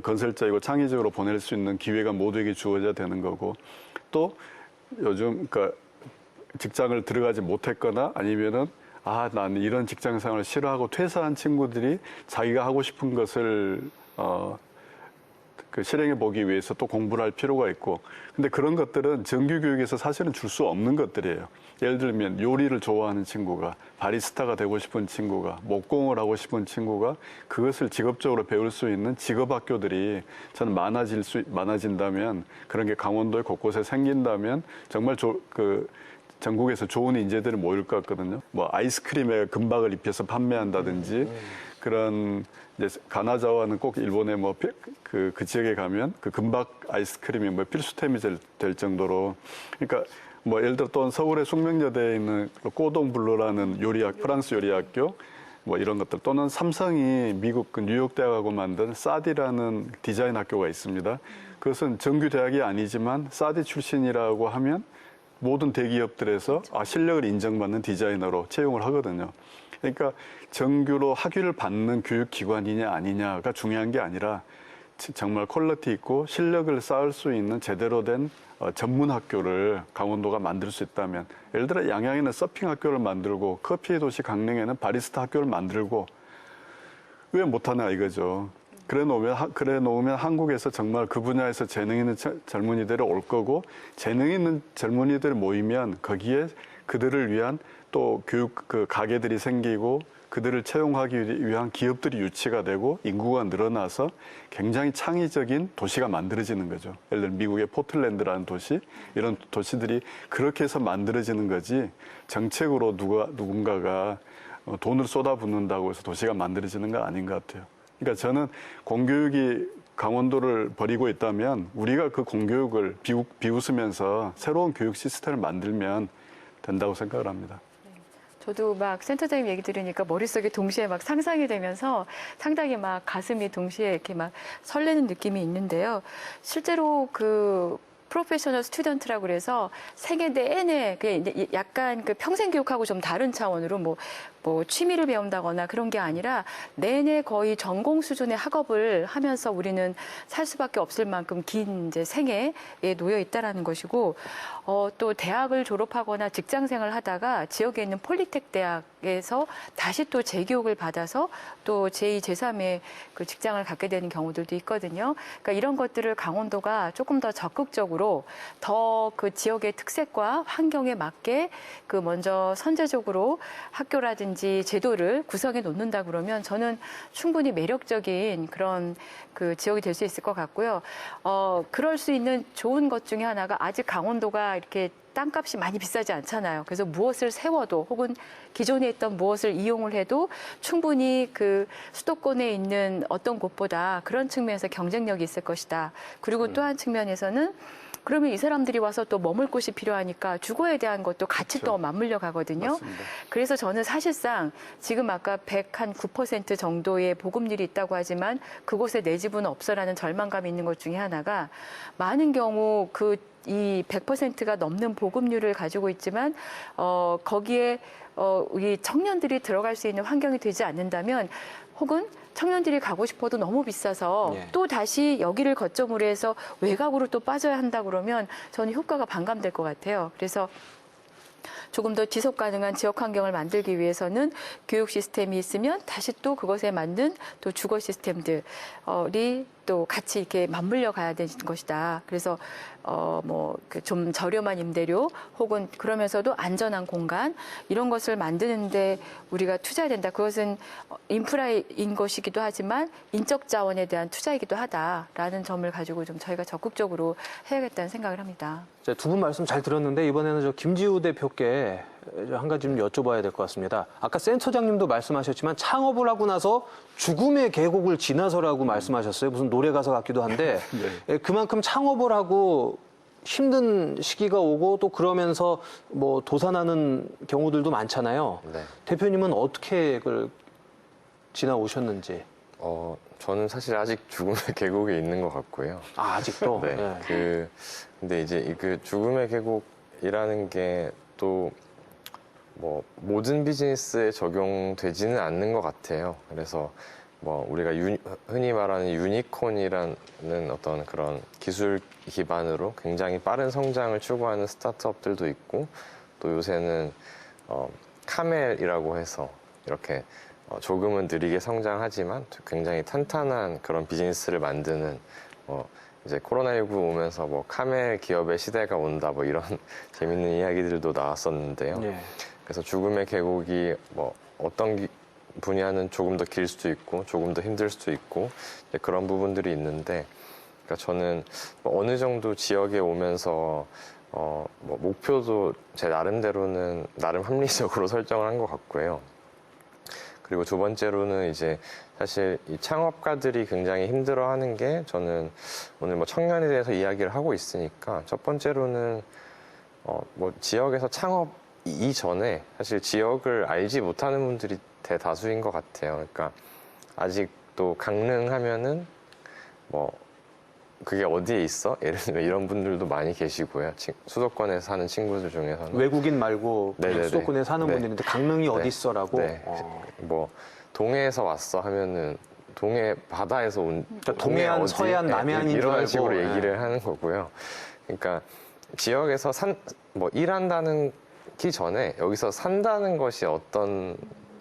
건설적이고 창의적으로 보낼 수 있는 기회가 모두에게 주어져야 되는 거고, 또 요즘 직장을 들어가지 못했거나 아니면은 아, 난 이런 직장 생활을 싫어하고 퇴사한 친구들이 자기가 하고 싶은 것을 실행해 보기 위해서 또 공부를 할 필요가 있고, 근데 그런 것들은 정규 교육에서 사실은 줄 수 없는 것들이에요. 예를 들면 요리를 좋아하는 친구가, 바리스타가 되고 싶은 친구가, 목공을 하고 싶은 친구가 그것을 직업적으로 배울 수 있는 직업학교들이 저는 많아진다면, 그런 게 강원도에 곳곳에 생긴다면 정말 전국에서 좋은 인재들이 모일 것 같거든요. 뭐 아이스크림에 금박을 입혀서 판매한다든지 그런, 이제 가나자와는 꼭 일본의 그 지역에 가면 그 금박 아이스크림이 뭐 필수템이 될 정도로, 그러니까 뭐 예를 들어 또 서울의 숙명여대에 있는 꼬동블루라는 프랑스 요리학교 뭐 이런 것들, 또는 삼성이 미국 그 뉴욕 대학하고 만든 사디라는 디자인 학교가 있습니다. 그것은 정규 대학이 아니지만 사디 출신이라고 하면 모든 대기업들에서 실력을 인정받는 디자이너로 채용을 하거든요. 그러니까 정규로 학위를 받는 교육기관이냐 아니냐가 중요한 게 아니라 정말 퀄리티 있고 실력을 쌓을 수 있는 제대로 된 전문 학교를 강원도가 만들 수 있다면, 예를 들어 양양에는 서핑 학교를 만들고 커피의 도시 강릉에는 바리스타 학교를 만들고 왜 못하나 이거죠. 그래 놓으면 한국에서 정말 그 분야에서 재능 있는 젊은이들이 올 거고, 재능 있는 젊은이들이 모이면 거기에 그들을 위한 또 교육 가게들이 생기고 그들을 채용하기 위한 기업들이 유치가 되고 인구가 늘어나서 굉장히 창의적인 도시가 만들어지는 거죠. 예를 들어 미국의 포틀랜드라는 도시, 이런 도시들이 그렇게 해서 만들어지는 거지, 정책으로 누군가가 돈을 쏟아붓는다고 해서 도시가 만들어지는 거 아닌 것 같아요. 그러니까 저는 공교육이 강원도를 버리고 있다면 우리가 그 공교육을 비웃으면서 새로운 교육 시스템을 만들면 된다고 생각을 합니다. 저도 막 센터장님 얘기 들으니까 머릿속에 동시에 막 상상이 되면서 상당히 막 가슴이 동시에 이렇게 막 설레는 느낌이 있는데요. 실제로 그 프로페셔널 스튜던트라고 그래서 생애 내내 약간 그 평생 교육하고 좀 다른 차원으로 뭐 취미를 배운다거나 그런 게 아니라 내내 거의 전공 수준의 학업을 하면서 우리는 살 수밖에 없을 만큼 긴 이제 생애에 놓여 있다라는 것이고, 또 대학을 졸업하거나 직장 생활을 하다가 지역에 있는 폴리텍 대학에서 다시 또 재교육을 받아서 또 제2, 제3의 그 직장을 갖게 되는 경우들도 있거든요. 그러니까 이런 것들을 강원도가 조금 더 적극적으로 더 그 지역의 특색과 환경에 맞게 그 먼저 선제적으로 학교라든지 제도를 구성해 놓는다 그러면 저는 충분히 매력적인 그런 그 지역이 될 수 있을 것 같고요. 그럴 수 있는 좋은 것 중에 하나가 아직 강원도가 이렇게 땅값이 많이 비싸지 않잖아요. 그래서 무엇을 세워도 혹은 기존에 있던 무엇을 이용을 해도 충분히 그 수도권에 있는 어떤 곳보다 그런 측면에서 경쟁력이 있을 것이다. 그리고 또 한 측면에서는 그러면 이 사람들이 와서 또 머물 곳이 필요하니까 주거에 대한 것도 같이 그렇죠. 또 맞물려 가거든요. 맞습니다. 그래서 저는 사실상 지금 아까 109% 정도의 보급률이 있다고 하지만 그곳에 내 집은 없어라는 절망감이 있는 것 중에 하나가, 많은 경우 이 100%가 넘는 보급률을 가지고 있지만 거기에 이 청년들이 들어갈 수 있는 환경이 되지 않는다면, 혹은 청년들이 가고 싶어도 너무 비싸서 또 다시 여기를 거점으로 해서 외곽으로 또 빠져야 한다 그러면 저는 효과가 반감될 것 같아요. 그래서 조금 더 지속 가능한 지역 환경을 만들기 위해서는 교육 시스템이 있으면 다시 또 그것에 맞는 또 주거 시스템들이 또 같이 이렇게 맞물려 가야 되는 것이다. 그래서 좀 저렴한 임대료 혹은 그러면서도 안전한 공간, 이런 것을 만드는데 우리가 투자해야 된다. 그것은 인프라인 것이기도 하지만 인적 자원에 대한 투자이기도 하다라는 점을 가지고 좀 저희가 적극적으로 해야겠다는 생각을 합니다. 두 분 말씀 잘 들었는데 이번에는 저 김지우 대표께 한 가지 좀 여쭤봐야 될 것 같습니다. 아까 센터장님도 말씀하셨지만 창업을 하고 나서 죽음의 계곡을 지나서라고 말씀하셨어요. 무슨 노래 가사 같기도 한데 네. 그만큼 창업을 하고 힘든 시기가 오고 또 그러면서 뭐 도산하는 경우들도 많잖아요. 네. 대표님은 어떻게 그걸 지나오셨는지. 저는 사실 아직 죽음의 계곡에 있는 것 같고요. 아직도? 네. 네. 근데 이제 그 죽음의 계곡이라는 게 또 뭐 모든 비즈니스에 적용되지는 않는 것 같아요. 그래서 뭐 우리가 흔히 말하는 유니콘이라는 어떤 그런 기술 기반으로 굉장히 빠른 성장을 추구하는 스타트업들도 있고, 또 요새는 카멜이라고 해서 이렇게 조금은 느리게 성장하지만 굉장히 탄탄한 그런 비즈니스를 만드는 이제 코로나19 오면서 뭐 카멜 기업의 시대가 온다 뭐 이런 재밌는 이야기들도 나왔었는데요. 네. 그래서 죽음의 계곡이 뭐 어떤 분야는 조금 더 길 수도 있고 조금 더 힘들 수도 있고 그런 부분들이 있는데, 그러니까 저는 뭐 어느 정도 지역에 오면서 뭐 목표도 제 나름대로는 나름 합리적으로 설정을 한 것 같고요. 그리고 두 번째로는 이제 사실 이 창업가들이 굉장히 힘들어하는 게, 저는 오늘 뭐 청년에 대해서 이야기를 하고 있으니까 첫 번째로는 뭐 지역에서 창업 이전에 사실 지역을 알지 못하는 분들이 대다수인 것 같아요. 그러니까 아직도 강릉하면은 뭐 그게 어디에 있어? 예를 들면 이런 분들도 많이 계시고요. 수도권에 사는 친구들 중에서는 외국인 말고 네네네. 수도권에 사는 네. 분들인데 강릉이 네. 어디 있어라고. 네. 뭐 동해에서 왔어 하면은 동해 바다에서 온 그러니까 동해안, 어디? 서해안, 네, 남해안인 줄 이런 알고. 식으로 네. 얘기를 하는 거고요. 그러니까 지역에서 뭐 일한다는 기 전에 여기서 산다는 것이 어떤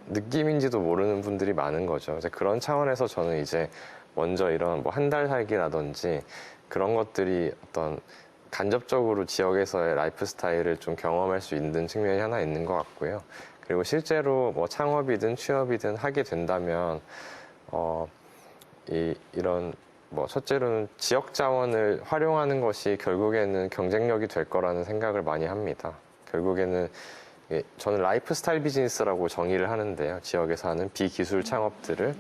느낌인지도 모르는 분들이 많은 거죠. 이제 그런 차원에서 저는 이제 먼저 이런 뭐 한 달 살기라든지 그런 것들이 어떤 간접적으로 지역에서의 라이프 스타일을 좀 경험할 수 있는 측면이 하나 있는 것 같고요. 그리고 실제로 뭐 창업이든 취업이든 하게 된다면 이런 뭐 첫째로는 지역 자원을 활용하는 것이 결국에는 경쟁력이 될 거라는 생각을 많이 합니다. 결국에는 저는 라이프 스타일 비즈니스라고 정의를 하는데요. 지역에서 하는 비기술 창업들을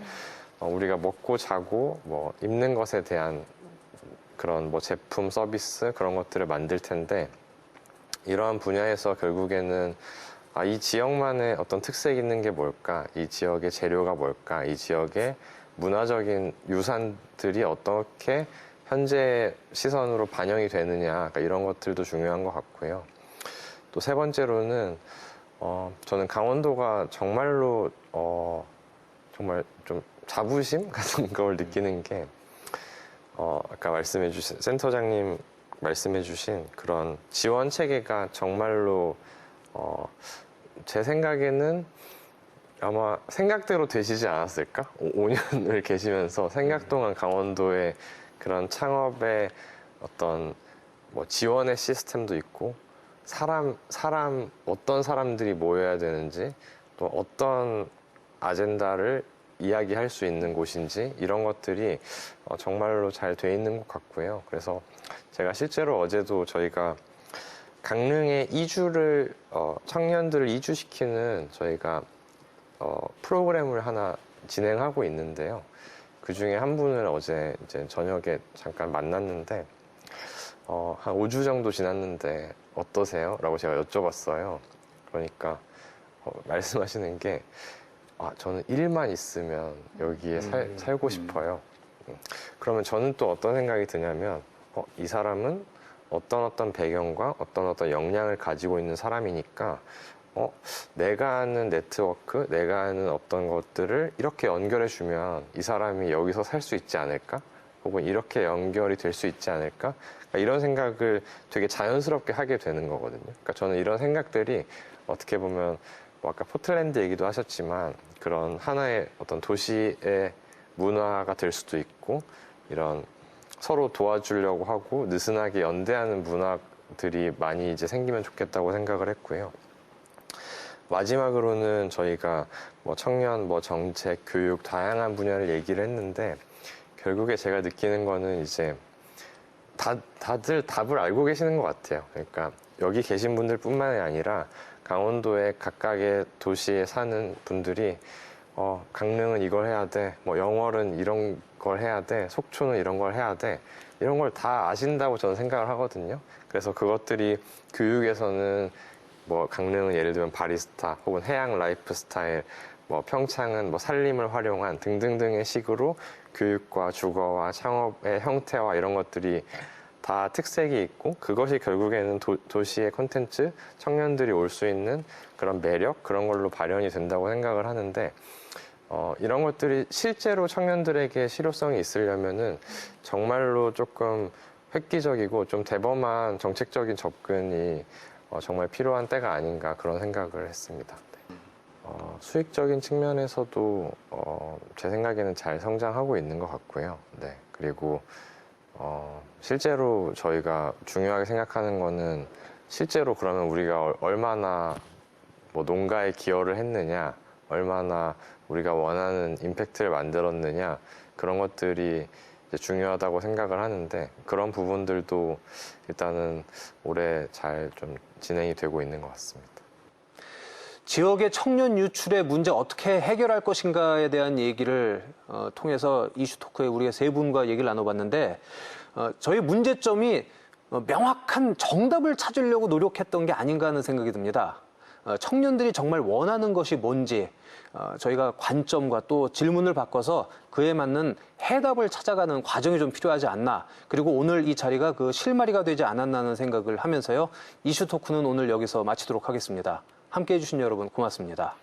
우리가 먹고 자고 뭐 입는 것에 대한 그런 뭐 제품, 서비스 그런 것들을 만들 텐데, 이러한 분야에서 결국에는 이 지역만의 어떤 특색이 있는 게 뭘까? 이 지역의 재료가 뭘까? 이 지역의 문화적인 유산들이 어떻게 현재 시선으로 반영이 되느냐? 그러니까 이런 것들도 중요한 것 같고요. 또 세 번째로는 저는 강원도가 정말로 정말 좀 자부심 같은 걸 느끼는 게 아까 말씀해주신 센터장님 말씀해주신 그런 지원 체계가 정말로 제 생각에는 아마 생각대로 되시지 않았을까? 5년을 계시면서 생각 동안 강원도의 그런 창업의 어떤 뭐 지원의 시스템도 있고 어떤 사람들이 모여야 되는지 또 어떤 아젠다를 이야기할 수 있는 곳인지 이런 것들이 정말로 잘 돼 있는 것 같고요. 그래서 제가 실제로 어제도 저희가 강릉에 이주를 청년들을 이주시키는 저희가 프로그램을 하나 진행하고 있는데요. 그 중에 한 분을 어제 이제 저녁에 잠깐 만났는데 한 5주 정도 지났는데 어떠세요? 라고 제가 여쭤봤어요. 그러니까 말씀하시는 게 저는 일만 있으면 여기에 살고 싶어요. 그러면 저는 또 어떤 생각이 드냐면 이 사람은 어떤 배경과 어떤 역량을 가지고 있는 사람이니까 내가 아는 네트워크, 내가 아는 어떤 것들을 이렇게 연결해주면 이 사람이 여기서 살 수 있지 않을까? 혹은 이렇게 연결이 될 수 있지 않을까? 그러니까 이런 생각을 되게 자연스럽게 하게 되는 거거든요. 그러니까 저는 이런 생각들이 어떻게 보면 뭐 아까 포틀랜드 얘기도 하셨지만 그런 하나의 어떤 도시의 문화가 될 수도 있고, 이런 서로 도와주려고 하고 느슨하게 연대하는 문화들이 많이 이제 생기면 좋겠다고 생각을 했고요. 마지막으로는 저희가 뭐 청년, 뭐 정책, 교육 다양한 분야를 얘기를 했는데, 결국에 제가 느끼는 거는 이제 다들 답을 알고 계시는 것 같아요. 그러니까 여기 계신 분들 뿐만이 아니라 강원도의 각각의 도시에 사는 분들이 강릉은 이걸 해야 돼, 뭐 영월은 이런 걸 해야 돼, 속초는 이런 걸 해야 돼, 이런 걸 다 아신다고 저는 생각을 하거든요. 그래서 그것들이 교육에서는 뭐 강릉은 예를 들면 바리스타 혹은 해양 라이프 스타일, 뭐 평창은 뭐 산림을 활용한 등등등의 식으로 교육과 주거와 창업의 형태와 이런 것들이 다 특색이 있고, 그것이 결국에는 도시의 콘텐츠, 청년들이 올 수 있는 그런 매력, 그런 걸로 발현이 된다고 생각을 하는데, 이런 것들이 실제로 청년들에게 실효성이 있으려면은 정말로 조금 획기적이고 좀 대범한 정책적인 접근이 정말 필요한 때가 아닌가 그런 생각을 했습니다. 네. 수익적인 측면에서도 제 생각에는 잘 성장하고 있는 것 같고요. 네. 그리고 실제로 저희가 중요하게 생각하는 거는 실제로 그러면 우리가 얼마나 뭐 농가에 기여를 했느냐, 얼마나 우리가 원하는 임팩트를 만들었느냐, 그런 것들이 이제 중요하다고 생각을 하는데 그런 부분들도 일단은 올해 잘 좀 진행이 되고 있는 것 같습니다. 지역의 청년 유출의 문제 어떻게 해결할 것인가에 대한 얘기를 통해서 이슈 토크에 우리가 세 분과 얘기를 나눠봤는데 저희 문제점이 명확한 정답을 찾으려고 노력했던 게 아닌가 하는 생각이 듭니다. 청년들이 정말 원하는 것이 뭔지 저희가 관점과 또 질문을 바꿔서 그에 맞는 해답을 찾아가는 과정이 좀 필요하지 않나. 그리고 오늘 이 자리가 그 실마리가 되지 않았나 하는 생각을 하면서요. 이슈 토크는 오늘 여기서 마치도록 하겠습니다. 함께해 주신 여러분 고맙습니다.